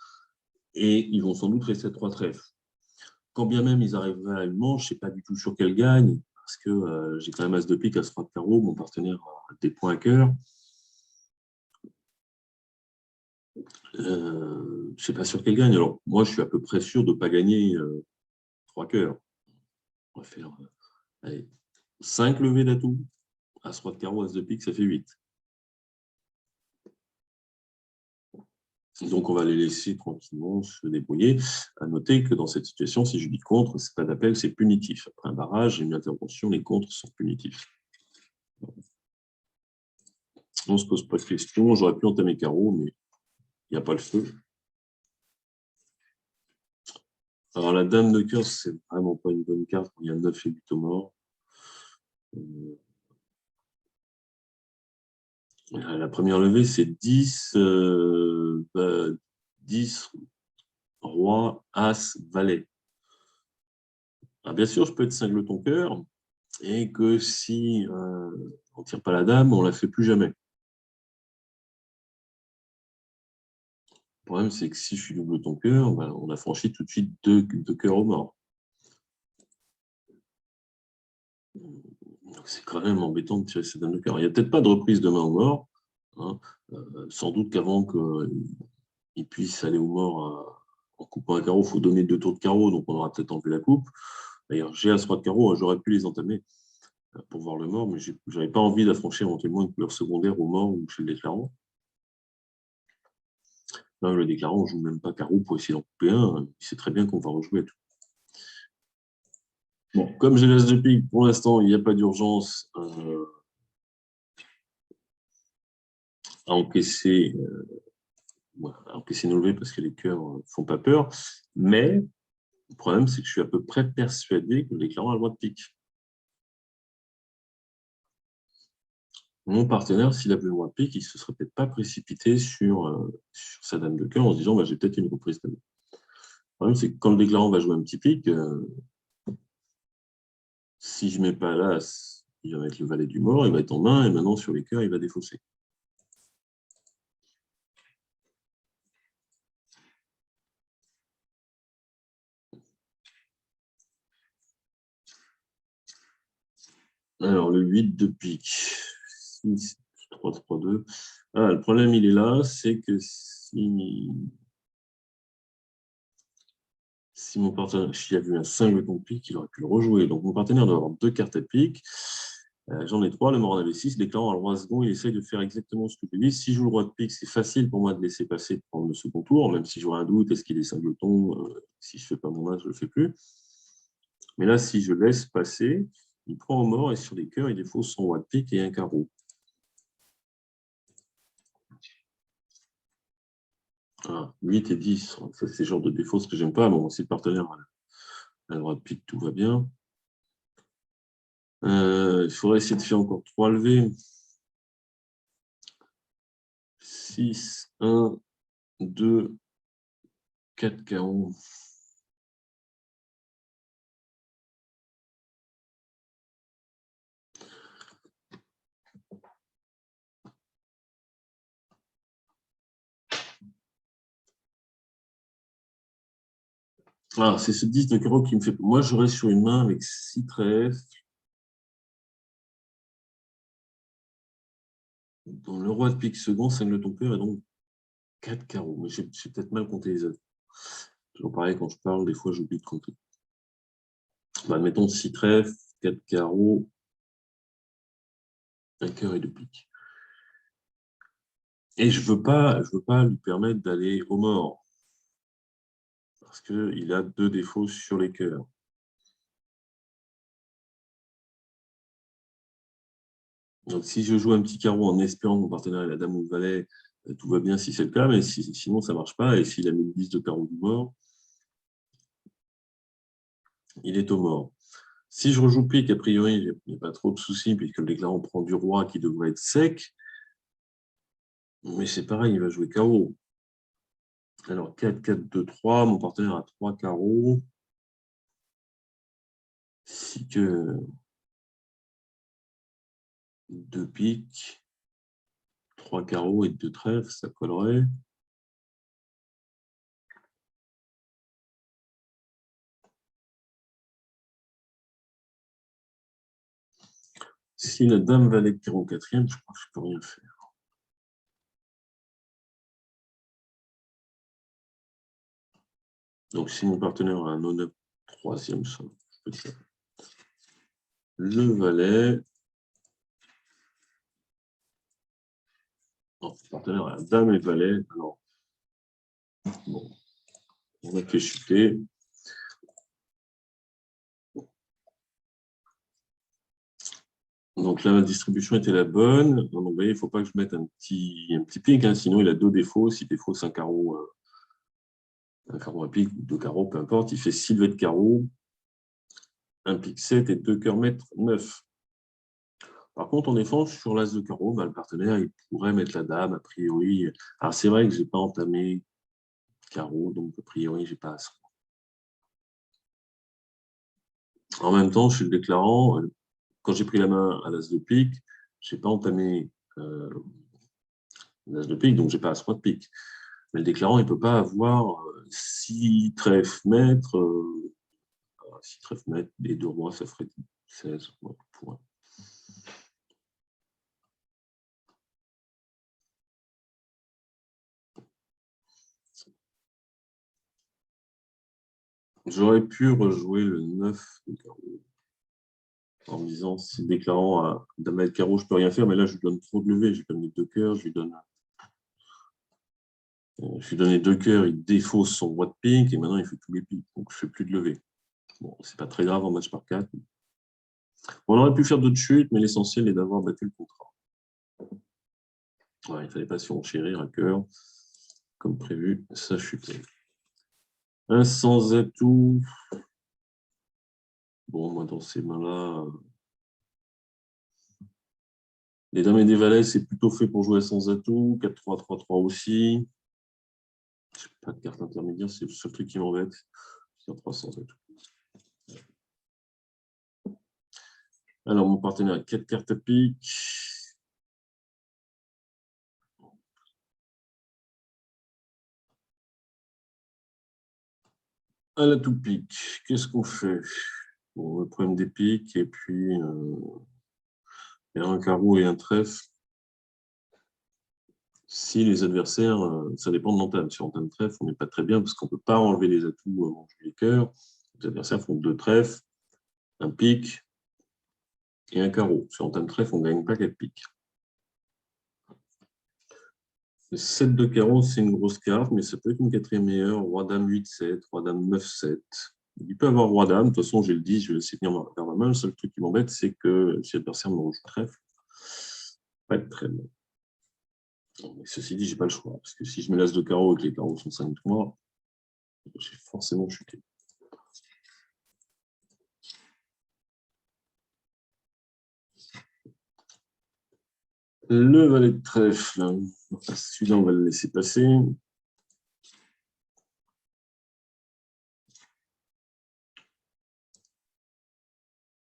Et ils vont sans doute rester à 3 trèfles. quand bien même ils arriveraient à une manche, je ne sais pas du tout sur quelle gagne, parce que j'ai quand même as de pique, as roi de carreau, mon partenaire a des points à cœur. Je ne sais pas sur quelle gagne. Alors, moi, je suis à peu près sûr de ne pas gagner 3 cœurs. On va faire allez, 5 levées d'atout. As roi de carreau, as de pique, ça fait 8. Donc, on va les laisser tranquillement se débrouiller. À noter que dans cette situation, si je dis contre, ce n'est pas d'appel, c'est punitif. Après un barrage et une intervention, les contres sont punitifs. On ne se pose pas de questions. J'aurais pu entamer carreau, mais il n'y a pas le feu. Alors, la dame de cœur, c'est vraiment pas une bonne carte. Il y a 9 et 8 au mort. La première levée, c'est 10, 10, roi, as, valet. Alors, bien sûr, je peux être singleton cœur et que si on ne tire pas la dame, on ne la fait plus jamais. Le problème, c'est que si je suis double ton cœur, ben, on a franchi tout de suite deux cœurs au mort. C'est quand même embêtant de tirer ces dames de cœur. Il n'y a peut-être pas de reprise de main au mort. Hein. Sans doute qu'avant qu'il puisse aller au mort en coupant un carreau, il faut donner 2 tours de carreau, donc on aura peut-être enlevé la coupe. D'ailleurs, j'ai as roi de carreau, j'aurais pu les entamer pour voir le mort, mais je n'avais pas envie d'affranchir éventuellement une couleur secondaire au mort ou chez le déclarant. Là, le déclarant, on ne joue même pas carreau pour essayer d'en couper un. Il sait très bien qu'on va rejouer tout. Bon, comme j'ai l'as de pique, pour l'instant, il n'y a pas d'urgence à encaisser, nos levées parce que les cœurs ne font pas peur. Mais le problème, c'est que je suis à peu près persuadé que le déclarant a le droit de pique. Mon partenaire, s'il avait le droit de pique, il ne se serait peut-être pas précipité sur sa dame de cœur en se disant bah, j'ai peut-être une reprise de main. Le problème, c'est que quand le déclarant va jouer un petit pique, si je ne mets pas l'as, il va mettre le valet du mort, il va être en main, et maintenant sur les cœurs, il va défausser. Alors, le 8 de pique. 6, 3, 3, 2. Ah, le problème, il est là, c'est que si mon partenaire, s'il y avait eu un 5 de pique, il aurait pu le rejouer. Donc, mon partenaire doit avoir 2 cartes à pique. J'en ai 3, le mort en avait 6. Déclarant à le roi second, il essaye de faire exactement ce que je dis. Si je joue le roi de pique, c'est facile pour moi de laisser passer, de prendre le second tour, même si j'aurais un doute, est-ce qu'il est singleton si je ne fais pas mon main, je ne le fais plus. Mais là, si je laisse passer, il prend au mort et sur les cœurs, il défausse son roi de pique et un carreau. Ah, 8 et 10, c'est le genre de défaut que j'aime pas. Bon, si le partenaire a le droit de pique, tout va bien. Il faudrait essayer de faire encore 3 levées. 6, 1, 2, 4 carreaux. Ah, c'est ce 10 de carreau qui me fait. Moi, j'aurais sur une main avec 6 trèfles. Dans le roi de pique second, 5 de ton cœur et donc 4 carreaux. Mais j'ai peut-être mal compté les œufs. Toujours pareil, quand je parle, des fois, j'oublie de compter. Bah, admettons 6 trèfles, 4 carreaux, un cœur et 2 piques. Et je veux pas lui permettre d'aller au mort. Parce qu'il a 2 défauts sur les cœurs. Donc, si je joue un petit carreau en espérant que mon partenaire ait la dame ou le valet, tout va bien si c'est le cas, mais sinon, ça ne marche pas. Et s'il a mis le 10 de carreau du mort, il est au mort. Si je rejoue pique, a priori, il n'y a pas trop de soucis, puisque le déclarant prend du roi qui devrait être sec. Mais c'est pareil, il va jouer carreau. Alors, 4, 4, 2, 3. Mon partenaire a 3 carreaux. Si que 2 piques, 3 carreaux et 2 trèfles, ça collerait. Si la dame valet carreau quatrième, je crois que je ne peux rien faire. Donc, si mon partenaire a un honneur troisième, ça, je peux faire. Le valet. Non, mon partenaire a dame et valet. Alors, bon, on a fait chuter. Donc là, ma distribution était la bonne. Donc, vous voyez, il ne faut pas que je mette un petit pic, hein, sinon il a deux défauts. Si défaut, c'est un carreau à pic, deux carreaux, peu importe. Il fait 6 levées de carreau, un pic 7 et deux cœurs maître 9. Par contre, en défense, sur l'as de carreau, bah, le partenaire, il pourrait mettre la dame, a priori. Alors, c'est vrai que je n'ai pas entamé carreau, donc a priori, je n'ai pas as. En même temps, je suis le déclarant. Quand j'ai pris la main à l'as de pique, je n'ai pas entamé l'as de pique, donc je n'ai pas as-roi de pique. Mais le déclarant, il ne peut pas avoir 6 trèfles maîtres. 6 trèfles maîtres, les deux rois, ça ferait 16. Ouais, pour... J'aurais pu rejouer le 9 de carreau en me disant si le déclarant a dame de carreau, je ne peux rien faire, mais là, je lui donne trop de levées. Je lui donne les deux cœurs, je lui donne les deux cœurs, il défausse son roi de pique et maintenant il fait tous les piques. Donc je ne fais plus de levée. Bon, c'est pas très grave en match par 4. On aurait pu faire d'autres chutes, mais l'essentiel est d'avoir battu le contrat. Ouais, il ne fallait pas surenchérir un cœur. Comme prévu, ça chutait. Un sans atout. Bon, moi, dans ces mains-là, les dames et des valets, c'est plutôt fait pour jouer sans atout. 4-3, 3-3 aussi. Je n'ai pas de carte intermédiaire, c'est le seul truc qui m'embête. C'est 3 sans atout. Alors, mon partenaire a 4 cartes à pique. À la tout pique, qu'est-ce qu'on fait? Bon, le problème des piques, et puis il y a un carreau et un trèfle. Si les adversaires, ça dépend de l'entame. Si on entame trèfle, on n'est pas très bien parce qu'on ne peut pas enlever les atouts avant de jouer les cœurs. Les adversaires font deux trèfles, un pique et un carreau. Si on entame trèfle, on ne gagne pas 4 piques. Le 7 de carreau, c'est une grosse carte, mais ça peut être une quatrième meilleure. Roi-dame 8-7, roi-dame 9-7. Il peut avoir roi-dame. De toute façon, j'ai le 10, je vais laisser venir vers ma main. Le seul truc qui m'embête, c'est que si l'adversaire me rejoue trèfle, pas être très bon. Mais ceci dit, j'ai pas le choix. Parce que si je mets l'as de carreau et que les carreaux sont 5-3, j'ai forcément chuté. Le valet de trèfle. Celui-là, on va le laisser passer.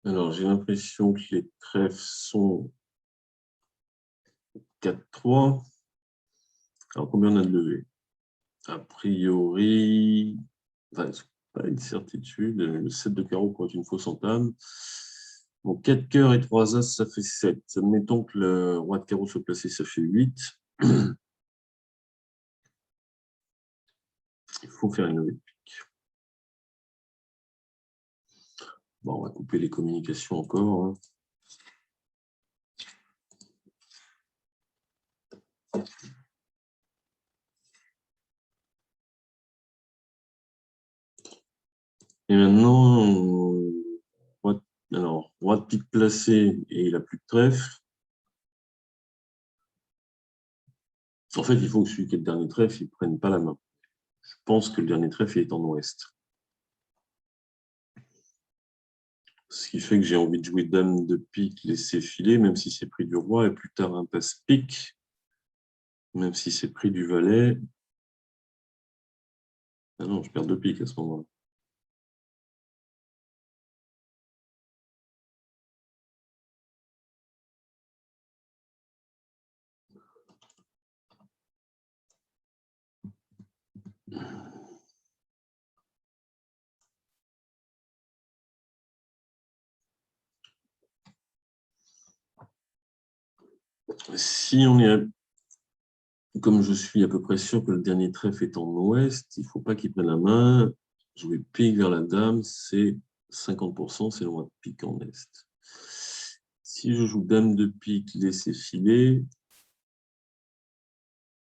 Alors, j'ai l'impression que les trèfles sont 4-3. Alors, combien on a de levées? A priori, enfin, pas une certitude. Le 7 de carreau pourrait être une fausse entame. Bon, 4 cœurs et 3 as, ça fait 7. Admettons que le roi de carreau soit placé, ça fait 8. Il faut faire une levée de pique. Bon, on va couper les communications encore. Hein. Et maintenant, roi de pique placé et il n'a plus de trèfle. En fait, il faut que celui qui est le dernier trèfle, il ne prenne pas la main. Je pense que le dernier trèfle est en ouest. Ce qui fait que j'ai envie de jouer dame de pique, laisser filer, même si c'est pris du roi, et plus tard un passe-pique, même si c'est pris du valet. Ah non, je perds deux piques à ce moment-là. Si on est, comme je suis à peu près sûr que le dernier trèfle est en ouest, il ne faut pas qu'il prenne la main. Jouer pique vers la dame, c'est 50%, c'est le roi de pique en est. Si je joue dame de pique, laisser filer,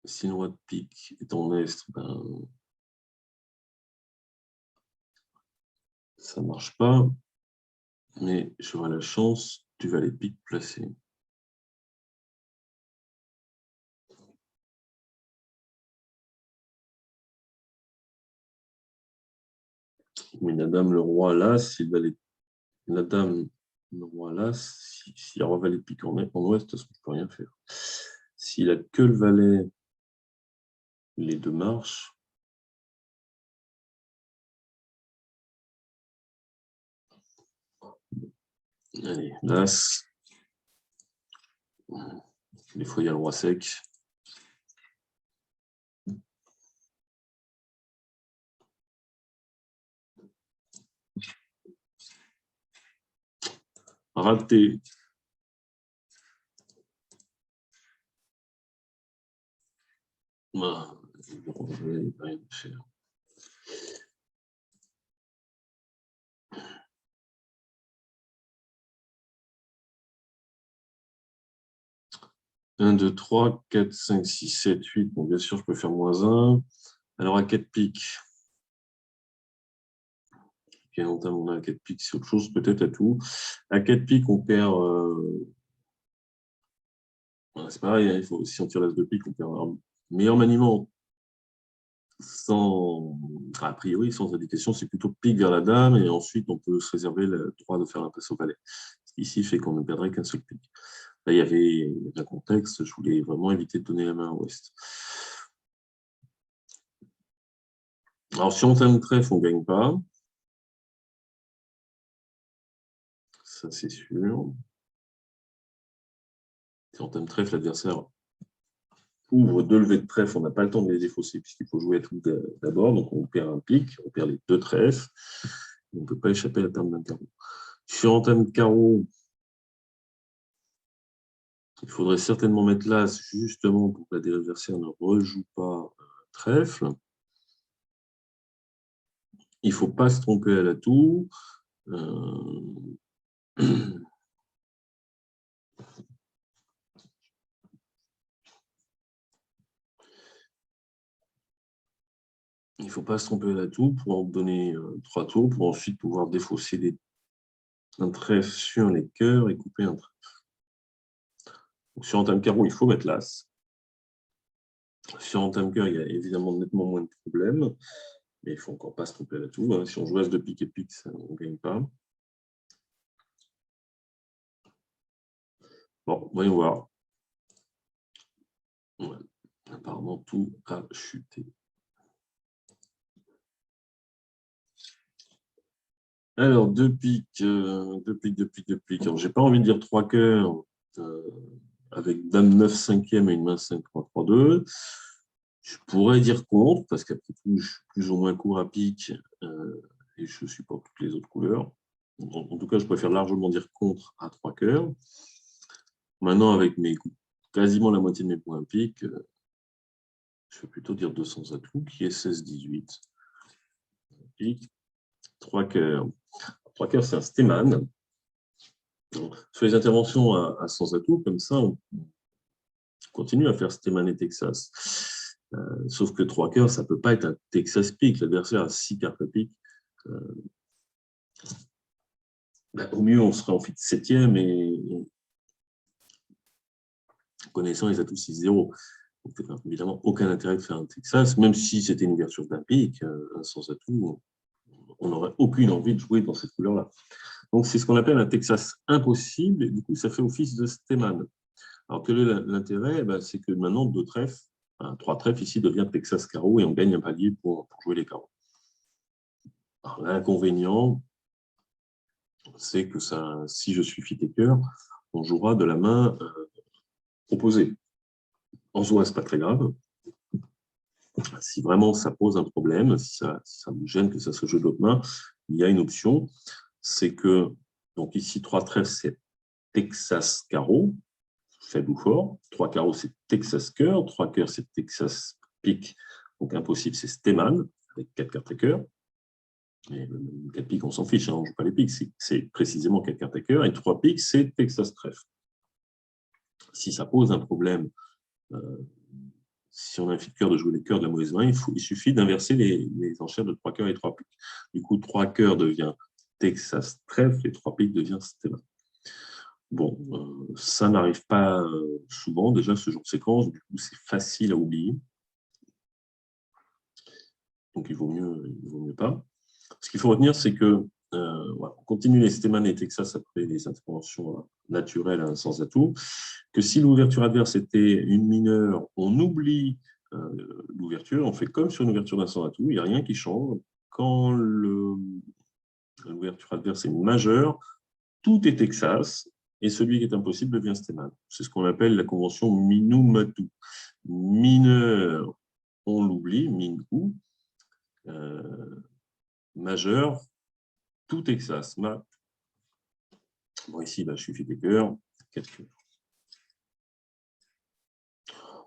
si le roi de pique est en est, ben, ça ne marche pas. Mais j'aurai la chance du valet pique placé. Mais la dame, le roi, là, si le valet, la dame, le roi, là, s'il y a roi valet pique en ouest, je ne peux rien faire. S'il a que le valet, les deux marches, allez, l'as, des fois il y a le roi sec. Raté. Ah, rien à faire. Un, 2, 3, 4, 5, 6, 7, 8. Bon, bien sûr, je peux faire -1. Alors, à 4 piques. Bien entendu, on a à 4 piques, c'est autre chose, peut-être à tout. À 4 piques, on perd. C'est pareil, hein, si on tire l'as de pique, on perd un meilleur maniement sans, a priori, sans indication, c'est plutôt pique vers la dame et ensuite on peut se réserver le droit de faire un passe au valet. Ce qui ici fait qu'on ne perdrait qu'un seul pique. Là, il y avait un contexte, je voulais vraiment éviter de donner la main à ouest. Alors, si on tient le trèfle, on ne gagne pas. Ça, c'est sûr. Si on tient le trèfle, l'adversaire ouvre deux levées de trèfle, on n'a pas le temps de les défausser puisqu'il faut jouer à tout d'abord. Donc, on perd un pique, on perd les deux trèfles. On ne peut pas échapper à la perte d'un carreau. Si on entame carreau, il faudrait certainement mettre l'as justement pour que l'adversaire ne rejoue pas trèfle. Il ne faut pas se tromper à l'atout. Il ne faut pas se tromper à l'atout pour en donner 3 tours, pour ensuite pouvoir défausser un trèfle sur les cœurs et couper un trèfle. Donc, sur entame carreau, il faut mettre l'as. Sur entame cœur, il y a évidemment nettement moins de problèmes, mais il ne faut encore pas se tromper à l'atout. Hein. Si on joue as de pique et pique, on ne gagne pas. Bon, voyons voir. Ouais. Apparemment, tout a chuté. Alors, deux piques. Alors, j'ai pas envie de dire 3 cœurs avec dame 9 cinquième et une main 5, 3, 3, 2. Je pourrais dire contre, parce qu'après tout, je suis plus ou moins court à pique et je supporte toutes les autres couleurs. En tout cas, je préfère largement dire contre à 3 cœurs. Maintenant, avec quasiment la moitié de mes points à pique, je vais plutôt dire 200 atouts, qui est 16-18. Pique, 3 cœurs. 3 cœurs, c'est un stéman. Sur les interventions à sans atout, comme ça, on continue à faire stéman et Texas. Sauf que 3 cœurs, ça ne peut pas être un Texas pique. L'adversaire a 6 cartes à pique. Au mieux, on serait en fit 7e et connaissant les atouts 6-0. Donc, évidemment, aucun intérêt de faire un Texas, même si c'était une ouverture d'un pique, sans atout, on n'aurait aucune envie de jouer dans cette couleur-là. Donc, c'est ce qu'on appelle un Texas impossible, et du coup, ça fait office de stéman. Alors, quel est l'intérêt? C'est que maintenant, 2 trèfles, 3 trèfles ici devient Texas carreau et on gagne un palier pour jouer les carreaux. L'inconvénient, c'est que si je suis fit et cœur, on jouera de la main opposée. En soi, ce n'est pas très grave. Si vraiment ça pose un problème, si ça me gêne que ça se joue de l'autre main, il y a une option, c'est que, donc ici, 3 trèfles, c'est Texas carreau. faible ou fort. 3 carreaux, c'est Texas cœur. 3 cœurs, c'est Texas pique. Donc impossible, c'est Steman, avec 4 cartes à cœur. Mais 4 piques, on s'en fiche, hein, on ne joue pas les piques. C'est précisément 4 cartes à cœur. Et 3 piques, c'est Texas trèfle. Si ça pose un problème, si on a un fil de cœur de jouer les cœurs de la mauvaise main, il suffit d'inverser les enchères de 3 cœurs et 3 piques. Du coup, 3 cœurs devient Texas trèfle et 3 piques devient Steman. Bon, ça n'arrive pas souvent, déjà, ce genre de séquence. Du coup, c'est facile à oublier. Donc, il vaut mieux pas. Ce qu'il faut retenir, c'est que voilà, on continue les Steman et Texas après les interventions naturelles à un sans atout, que si l'ouverture adverse était une mineure, on oublie l'ouverture, on fait comme sur une ouverture d'un sans atout, il n'y a rien qui change. Quand l'ouverture adverse est majeure, tout est Texas, et celui qui est impossible devient Steman. C'est ce qu'on appelle la convention Minu-Matu. Mineur, on l'oublie, Min-Ku. Majeur, tout Texas. Bon, ici, je suis fait des cœurs. 4 cœurs.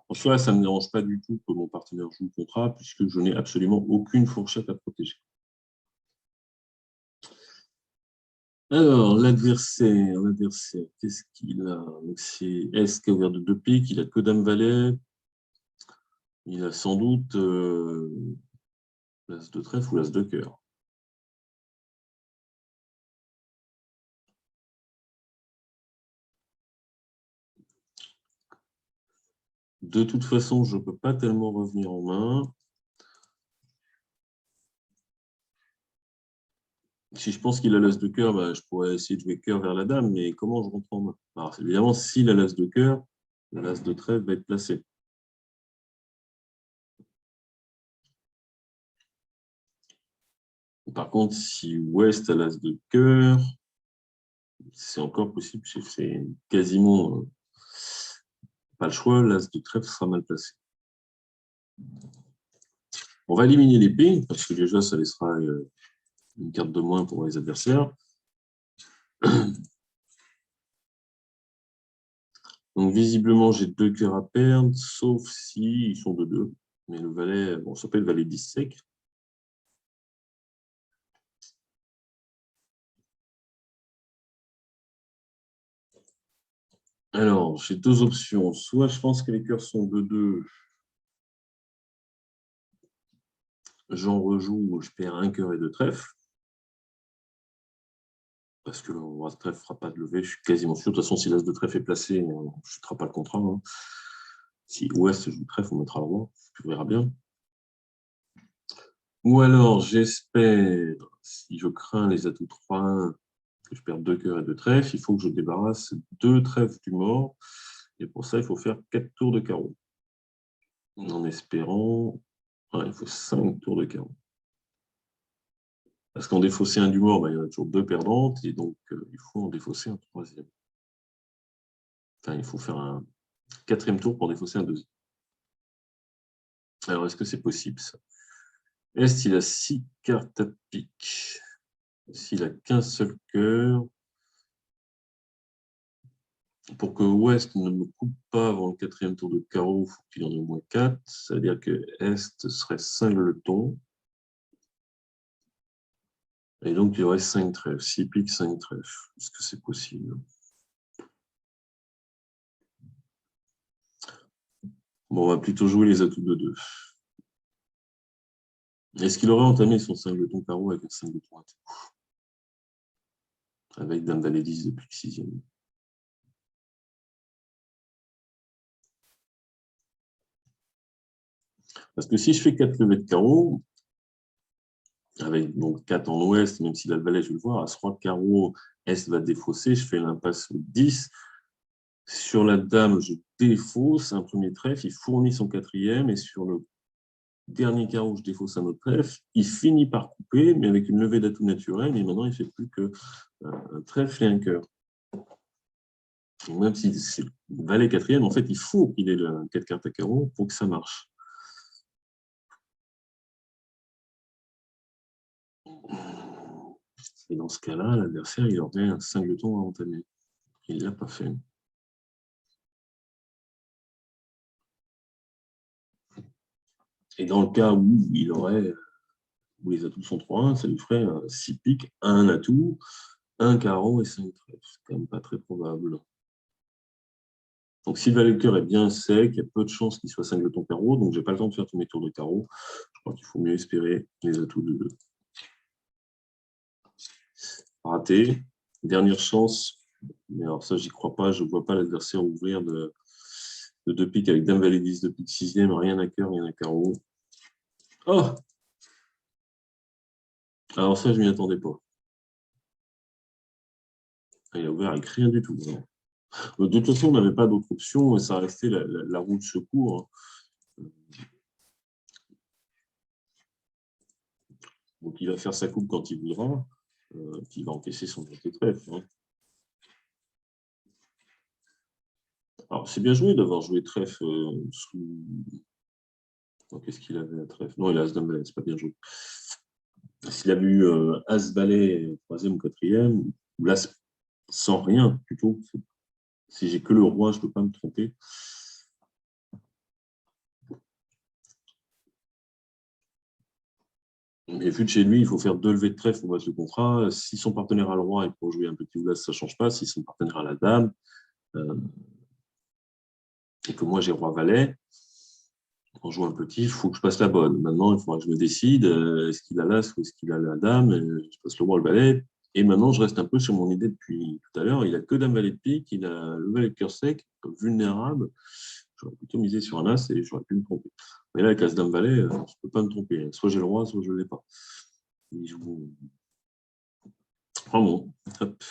En soi, ça ne me dérange pas du tout que mon partenaire joue le contrat, puisque je n'ai absolument aucune fourchette à protéger. Alors, l'adversaire, qu'est-ce qu'il a? C'est S qui a ouvert de 2 piques, il a que Dame-Valet. Il a sans doute l'As de trèfle ou l'As de cœur. De toute façon, je ne peux pas tellement revenir en main. Si je pense qu'il a l'As de cœur, je pourrais essayer de jouer cœur vers la dame, mais comment je rentre en main? Alors, évidemment, s'il a l'As de cœur, l'As de trèfle va être placé. Par contre, si Ouest a l'As de cœur, c'est encore possible. C'est quasiment pas le choix. L'As de trèfle sera mal placé. On va éliminer l'épée, parce que déjà, ça laissera une carte de moins pour les adversaires. Donc, visiblement, j'ai 2 cœurs à perdre, sauf si ils sont de 2. Mais le valet, bon, ça peut être le valet 10 sec. Alors, j'ai 2 options. Soit je pense que les cœurs sont de 2. J'en rejoue, je perds 1 cœur et 2 trèfles. Parce que le roi de trèfle ne fera pas de levée, je suis quasiment sûr. De toute façon, si l'As de trèfle est placé, on ne chutera pas le contrat. Hein. Si Ouest joue trèfle, on mettra le roi. Tu verras bien. Ou alors, j'espère, si je crains les atouts 3-1, que je perds 2 cœurs et 2 trèfles, il faut que je débarrasse 2 trèfles du mort. Et pour ça, il faut faire 4 tours de carreau. En espérant... il faut 5 tours de carreau. Parce qu'en défausser un du mort, il y en a toujours 2 perdantes, et donc il faut en défausser un 3e. Enfin, il faut faire un 4e tour pour défausser un 2e. Alors, est-ce que c'est possible, ça? Est-ce qu'il a 6 cartes à pique? S'il a qu'un seul cœur, pour que Ouest ne me coupe pas avant le 4e tour de carreau, il faut qu'il en ait au moins 4. Ça veut dire que Est serait singleton. Et donc, il y aurait 5 trèfles. 6 piques, 5 trèfles. Est-ce que c'est possible? Bon, on va plutôt jouer les atouts de 2. Est-ce qu'il aurait entamé son singleton carreau avec un singleton atout? Avec Dame Valet 10 depuis le 6e. Parce que si je fais 4 levées de carreau, avec donc 4 en ouest, même si la valet, je vais le voir, à 3 carreaux, Est va défausser, je fais l'impasse au 10. Sur la dame, je défausse un premier trèfle, il fournit son 4e, et sur le dernier carreau, je défausse un autre trèfle. Il finit par couper, mais avec une levée d'atout naturelle, et maintenant, il ne fait plus qu'un trèfle et un cœur. Même si c'est le valet 4e, en fait, il faut qu'il ait le 4 cartes à carreau pour que ça marche. Et dans ce cas-là, l'adversaire, il aurait un singleton à entamer. Il ne l'a pas fait. Et dans le cas où il aurait, où les atouts sont 3-1, ça lui ferait 6 piques, un atout, un carreau et 5 trèfles. C'est quand même pas très probable. Donc si le valet de cœur est bien sec, il y a peu de chances qu'il soit singleton carreau, donc j'ai pas le temps de faire tous mes tours de carreau. Je crois qu'il faut mieux espérer les atouts de 2. Raté. Dernière chance. Mais alors ça, j'y crois pas. Je ne vois pas l'adversaire ouvrir de 2 piques avec dame valet 10 de pique 6e. Rien à cœur, rien à carreau. Oh! Alors ça, je m'y attendais pas. Il a ouvert avec rien du tout. De toute façon, on n'avait pas d'autre option et ça restait la roue de secours. Donc il va faire sa coupe quand il voudra. Puis il va encaisser son côté trèfle. Alors c'est bien joué d'avoir joué trèfle sous. Qu'est-ce qu'il avait à trèfle? Non, il a as-dame valet, c'est pas bien joué. S'il avait eu as-valet, troisième ou quatrième, ou l'as sans rien, plutôt. Si j'ai que le roi, je ne peux pas me tromper. Mais vu de chez lui, il faut faire 2 levées de trèfle pour battre le contrat. Si son partenaire a le roi et pour jouer un petit ou l'as, ça ne change pas. Si son partenaire a la dame, et que moi j'ai roi-valet, on joue un petit, il faut que je passe la bonne. Maintenant, il faudra que je me décide, est-ce qu'il a l'as ou est-ce qu'il a la dame, je passe le roi, le valet. Et maintenant, je reste un peu sur mon idée depuis tout à l'heure. Il n'a que dame valet de pique, il a le valet de cœur sec, vulnérable. J'aurais plutôt misé sur un as et j'aurais pu me tromper. Mais là, avec as dame valet, je ne peux pas me tromper. Soit j'ai le roi, soit je ne l'ai pas. Il joue. Ah bon. Hop.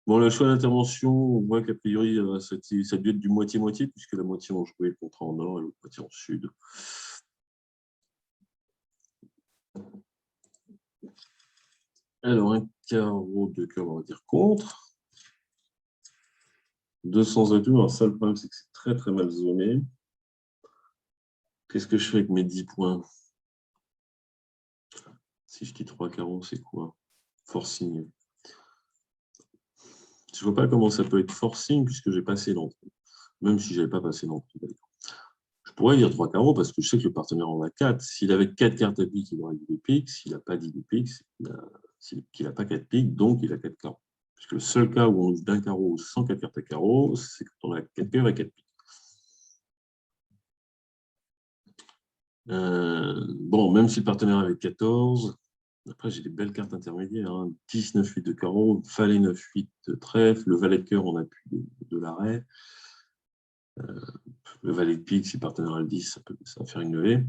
Bon, le choix d'intervention, on voit qu'a priori, ça a dû être du moitié-moitié, puisque la moitié ont joué le contrat en nord et l'autre moitié en sud. Alors, un carreau, 2 cœurs, on va dire contre. 200 atouts. Alors, ça, le problème, c'est que c'est très, très mal zoné. Qu'est-ce que je fais avec mes 10 points? Si je dis 3 carreaux, c'est quoi? Forcing. Je ne vois pas comment ça peut être forcing, puisque j'ai passé l'entrée. Même si je n'avais pas passé l'entrée, d'ailleurs. Je pourrais dire 3 carreaux, parce que je sais que le partenaire en a 4. S'il avait 4 cartes à pique, il aurait dit 2 piques. S'il n'a pas dit 2 piques, c'est qu'il n'a pas 4 piques, donc il a 4 carreaux. Puisque le seul cas où on ouvre d'un carreau sans 4 cartes à carreau, c'est quand on a 4 cœurs et 4 piques. Bon, même si le partenaire avait 14, après j'ai des belles cartes intermédiaires. 10, 9, 8 de carreau, valet 9, 8 de trèfle, le valet de cœur en appui de l'arrêt. Le valet de pique, si le partenaire a le 10, ça va faire une levée.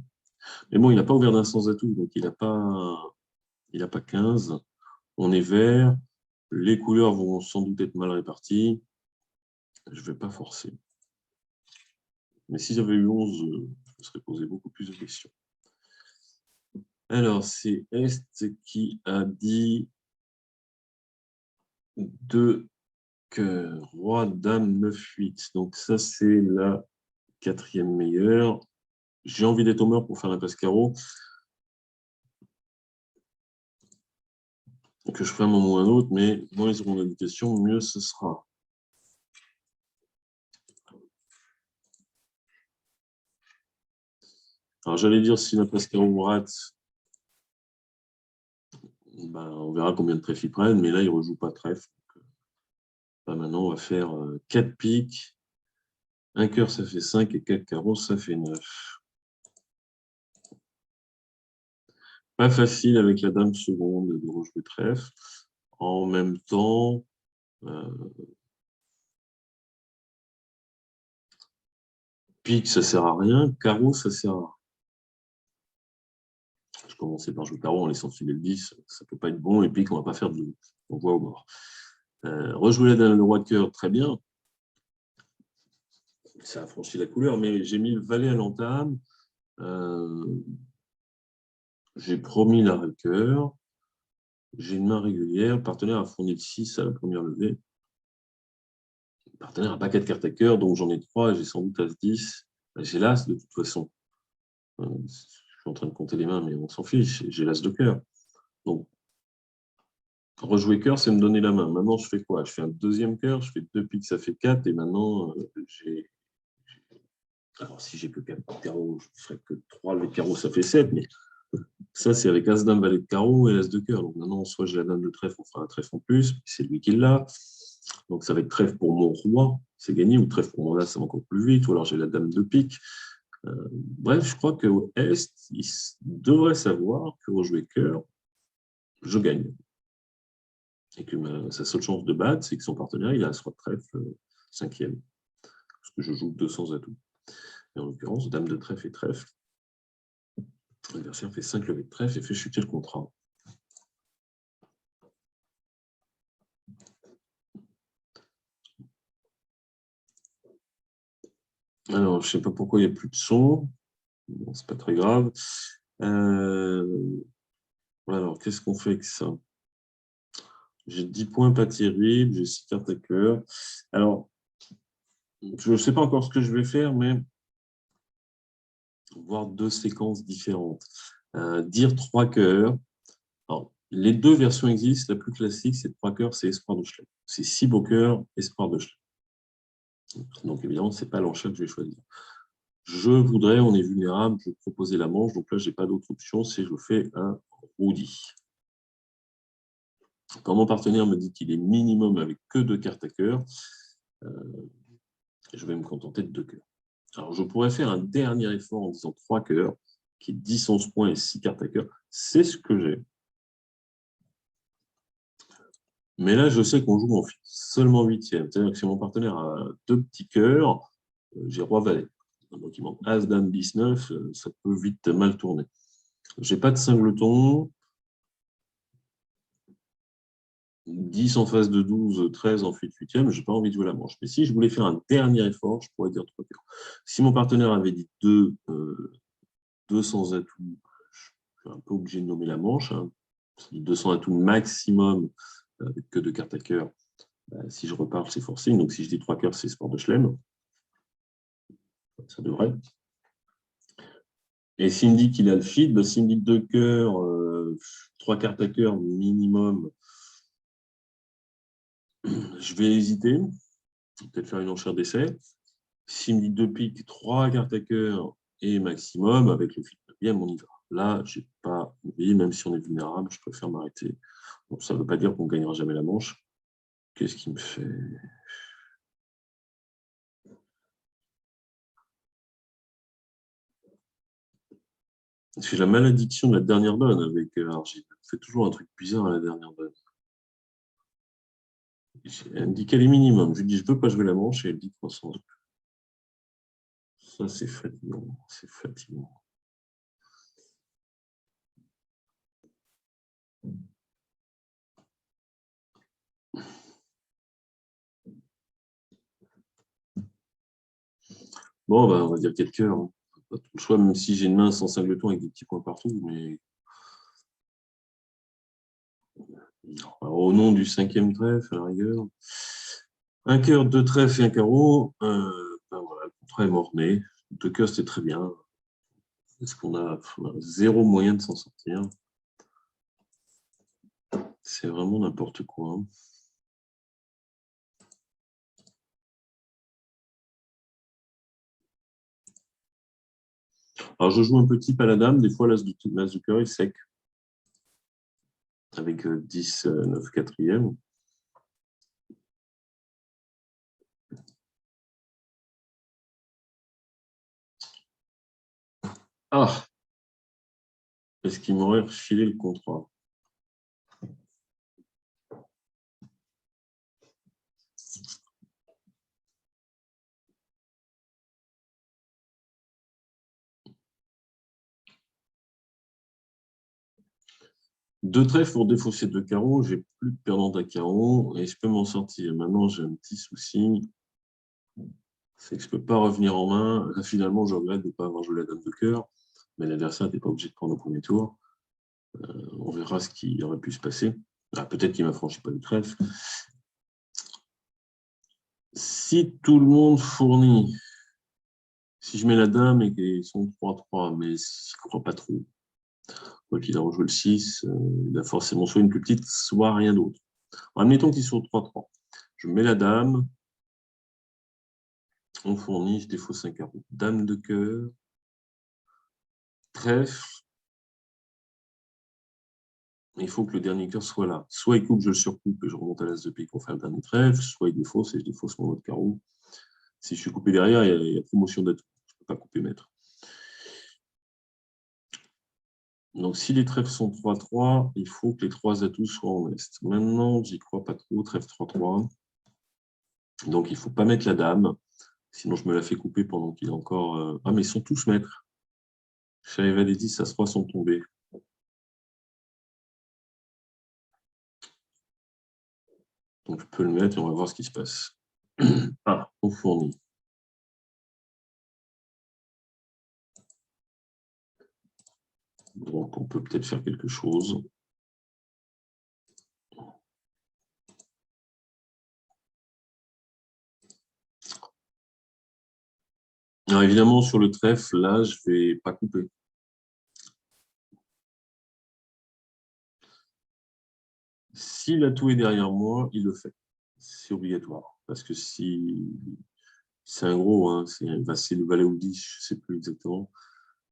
Mais bon, il n'a pas ouvert d'un sans atout, donc il n'a pas 15. On est vert. Les couleurs vont sans doute être mal réparties. Je ne vais pas forcer. Mais si j'avais eu 11, je me serais posé beaucoup plus de questions. Alors, c'est Est qui a dit 2 cœurs, roi, dame, 9, 8. Donc ça, c'est la 4e meilleure. J'ai envie d'être au mort pour faire l'impasse carreau. Que je ferai un moment ou un autre, mais moins ils auront d'indication, mieux ce sera. Alors, j'allais dire si l'impasse carreau rate, ben, on verra combien de trèfles ils prennent, mais là, ils ne rejouent pas de trèfle. Maintenant, on va faire 4 piques. Un cœur, ça fait 5 et 4 carreaux, ça fait 9. Pas facile avec la dame seconde de rejouer trèfle. En même temps, pique, ça sert à rien. Carreau, ça sert à rien. Je commençais par jouer carreau en laissant filer le 10. Ça ne peut pas être bon. Et pique, on ne va pas faire de loup. On voit au mort. Rejouer le roi de cœur, très bien. Ça a franchi la couleur, mais j'ai mis le valet à l'entame. J'ai promis la cœur. J'ai une main régulière. Le partenaire a fourni le 6 à la première levée. Le partenaire n'a pas 4 cartes à cœur, donc j'en ai 3 et j'ai sans doute As-10. J'ai l'As de toute façon. Je suis en train de compter les mains, mais on s'en fiche. J'ai l'As de cœur. Donc, rejouer cœur, c'est me donner la main. Maintenant, je fais quoi? Je fais un deuxième cœur, je fais 2 piques, ça fait 4. Et maintenant, j'ai Alors, si j'ai que 4 carreaux, je ne ferai que 3 levées de carreau, ça fait 7, mais ça, c'est avec As-Dame, Valet de carreau et As de cœur. Donc maintenant, soit j'ai la Dame de trèfle, on fera un trèfle en plus, c'est lui qui l'a. Donc ça va être trèfle pour mon roi, c'est gagné, ou trèfle pour mon As, ça va encore plus vite, ou alors j'ai la Dame de pique. Bref, je crois qu'au Est, il devrait savoir que rejouer cœur, je gagne. Et que sa seule chance de battre, c'est que son partenaire, il a As-Roi de trèfle 5e. Parce que je joue 200 atouts. Et en l'occurrence, Dame de trèfle et trèfle. L'adversaire fait 5 levées de trèfle et fait chuter le contrat. Alors, je ne sais pas pourquoi il n'y a plus de son. Bon, c'est pas très grave. Alors, qu'est-ce qu'on fait avec ça? J'ai 10 points, pas terrible. J'ai 6 cartes à cœur. Alors, je ne sais pas encore ce que je vais faire, mais voir 2 séquences différentes. Dire 3 cœurs. Alors, les 2 versions existent. La plus classique, c'est 3 cœurs, c'est Espoir de Chelem. C'est 6 beaux cœurs, Espoir de Chelem. Donc, évidemment, ce n'est pas l'enchère que je vais choisir. Je voudrais, on est vulnérable, je vais proposer la manche. Donc là, je n'ai pas d'autre option, c'est je fais un Roudi. Quand mon partenaire me dit qu'il est minimum avec que 2 cartes à cœur, je vais me contenter de 2 cœurs. Alors, je pourrais faire un dernier effort en disant 3 cœurs, qui est 10, 11 points et 6 cartes à cœur. C'est ce que j'ai. Mais là, je sais qu'on joue en seulement 8e. C'est-à-dire que si mon partenaire a 2 petits cœurs, j'ai Roi-Valet. Donc, il manque As, Dame, Bis, 9, ça peut vite mal tourner. Je n'ai pas de singleton. 10 en face de 12, 13 en fuite 8e, je n'ai pas envie de jouer la manche. Mais si je voulais faire un dernier effort, je pourrais dire 3 cœurs. Si mon partenaire avait dit 200 atouts, je suis un peu obligé de nommer la manche. 200 atouts maximum, avec que 2 cartes à cœur. Si je repars, c'est forcing. Donc si je dis 3 cœurs, c'est Sport de Chelem. Ça devrait. Et s'il me dit qu'il a le feed, s'il me dit 2 cœurs, 3 cartes à cœur minimum, je vais hésiter. Peut-être faire une enchère d'essai. S'il me dit 2 piques, 3 cartes à cœur et maximum, avec le feed 9e, on y va. Là, je n'ai pas envie, même si on est vulnérable, je préfère m'arrêter. Bon, ça ne veut pas dire qu'on ne gagnera jamais la manche. Qu'est-ce qui me fait? J'ai la malédiction de la dernière donne avec Argile. C'est toujours un truc bizarre à la dernière donne. Elle me dit qu'elle est minimum. Je lui dis, je ne veux pas jouer la manche et elle dit 300. Ça, c'est fatigant. C'est fatigant. Bon, ben, on va dire quelques heures. Hein. Pas trop le choix, même si j'ai une main sans singleton avec des petits points partout. Mais alors, au nom du 5e trèfle, à la rigueur, un cœur, 2 trèfles et un carreau. Ben voilà, le contrat est mort-né. 2 cœurs, c'était très bien. Est-ce qu'on a zéro moyen de s'en sortir? C'est vraiment n'importe quoi. Hein. Alors, je joue un petit à la dame. Des fois, l'as de cœur est sec. Avec 10, 9, 4e. Ah! Est-ce qu'il m'aurait refilé le contrat? Deux trèfles pour défausser 2 carreaux, j'ai plus de perdante à carreau et je peux m'en sortir. Maintenant, j'ai un petit souci, c'est que je ne peux pas revenir en main. Là, finalement, je regrette de ne pas avoir joué la dame de cœur, mais l'adversaire n'était pas obligé de prendre au premier tour. On verra ce qui aurait pu se passer. Ah, peut-être qu'il ne m'a franchi pas du trèfle. Si tout le monde fournit, si je mets la dame et qu'ils sont 3-3, mais je ne crois pas trop. Quoi qu'il a rejoué le 6, il a forcément soit une plus petite, soit rien d'autre. Admettons qu'ils sont 3-3. Je mets la dame. On fournit, je défausse un carreau. Dame de cœur, trèfle. Il faut que le dernier cœur soit là. Soit il coupe, je le surcoupe et je remonte à l'as de pique pour faire le dernier trèfle, soit il défausse et je défausse mon autre carreau. Si je suis coupé derrière, il y a promotion d'atout. Je ne peux pas couper maître. Donc, si les trèfles sont 3-3, il faut que les 3 atouts soient en est. Maintenant, j'y crois pas trop, trèfle 3-3. Donc, il ne faut pas mettre la dame. Sinon, je me la fais couper pendant qu'il est encore... Ah, mais ils sont tous maîtres. J'avais valet 10, as 3 sont tombés. Donc, je peux le mettre et on va voir ce qui se passe. Ah, on fournit. Donc, on peut peut-être faire quelque chose. Alors, évidemment, sur le trèfle, là, je ne vais pas couper. Si l'atout est derrière moi, il le fait. C'est obligatoire. Parce que si c'est un gros, hein, c'est le valet ou 10, je ne sais plus exactement.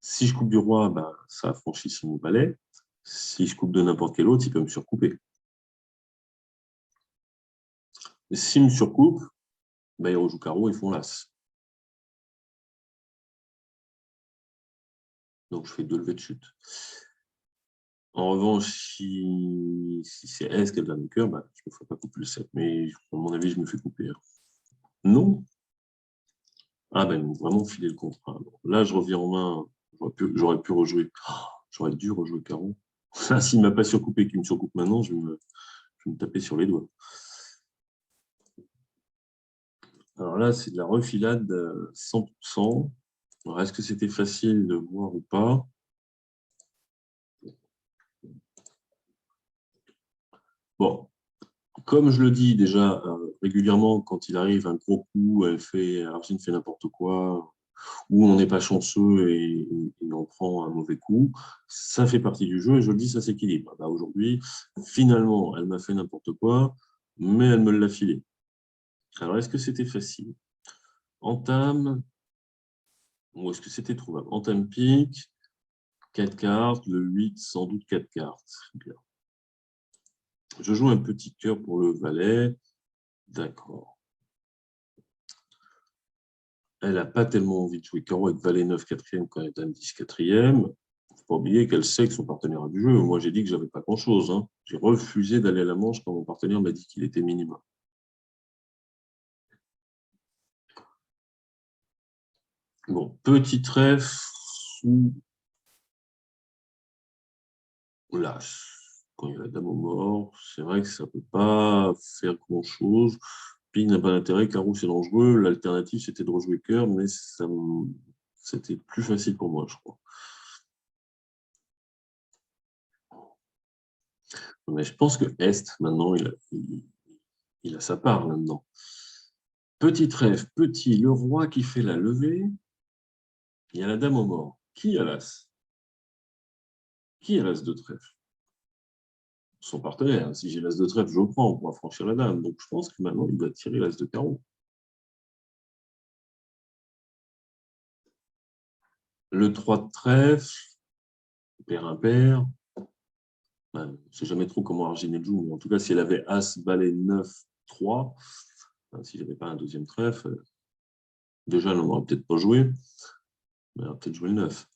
Si je coupe du roi, bah, ça affranchit son valet. Si je coupe de n'importe quel autre, il peut me surcouper. Et s'il me surcoupe, bah, il rejoue carreau, ils font l'as. Donc je fais 2 levées de chute. En revanche, si c'est S qui a le dernier cœur, bah, je ne me ferai pas couper le 7. Mais à mon avis, je me fais couper. Non. Ah ben, ils m'ont vraiment filé le contrat. Alors, là, je reviens en main. J'aurais pu rejouer. Oh, j'aurais dû rejouer carreau. S'il ne m'a pas surcoupé et qu'il me surcoupe maintenant, je vais me taper sur les doigts. Alors là, c'est de la refilade 100%. Alors, est-ce que c'était facile de voir ou pas? Bon, comme je le dis déjà régulièrement, quand il arrive un gros coup, Argine fait n'importe quoi, ou on n'est pas chanceux et on prend un mauvais coup, ça fait partie du jeu et je le dis, ça s'équilibre. Bah, aujourd'hui, finalement, elle m'a fait n'importe quoi, mais elle me l'a filé. Alors, est-ce que c'était facile? Entame, ou est-ce que c'était trouvable? Entame pique, 4 cartes, le 8, sans doute 4 cartes. Bien. Je joue un petit cœur pour le valet. D'accord. Elle n'a pas tellement envie de jouer carreau avec valet 9 quatrième quand elle est dame 10 quatrième. Il ne faut pas oublier qu'elle sait que son partenaire a du jeu. Moi, j'ai dit que je n'avais pas grand-chose. Hein. J'ai refusé d'aller à la manche quand mon partenaire m'a dit qu'il était minimum. Bon, petit trèfle sous l'as. Quand il y a la dame au mort, c'est vrai que ça ne peut pas faire grand-chose. Puis il n'a pas d'intérêt, carreau c'est dangereux. L'alternative, c'était de rejouer cœur, mais c'était plus facile pour moi, je crois. Mais je pense que Est, maintenant, il a sa part là-dedans. Petit trèfle, petit, le roi qui fait la levée. Il y a la dame au mort. Qui a l'as? Qui a l'as de trèfle? Son partenaire. Si j'ai l'as de trèfle, je prends pour franchir la dame. Donc je pense que maintenant, il doit tirer l'as de carreau. Le 3 de trèfle, pair impair. Ben, je ne sais jamais trop comment Arginette joue, mais en tout cas, si elle avait As, Valet, 9, 3, ben, si j'avais pas un deuxième trèfle, déjà, elle n'en aurait peut-être pas joué, mais elle aurait peut-être joué le 9.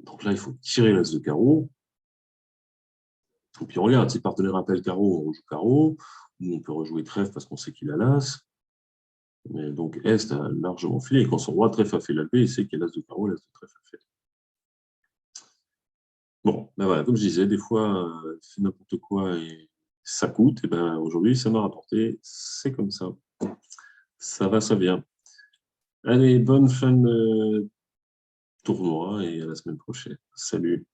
Donc là, il faut tirer l'As de carreau. Et puis on regarde, si le partenaire appelle carreau, on rejoue carreau, ou on peut rejouer trèfle parce qu'on sait qu'il a l'As. Mais donc Est a largement filé. Et quand son roi trèfle a fait la paix, il sait qu'il y a l'As de carreau, l'As de trèfle a fait. Bon, ben voilà, comme je disais, des fois, c'est n'importe quoi et ça coûte. Et ben aujourd'hui, ça m'a rapporté. C'est comme ça. Ça va, ça vient. Allez, bonne fin de tournoi et à la semaine prochaine. Salut.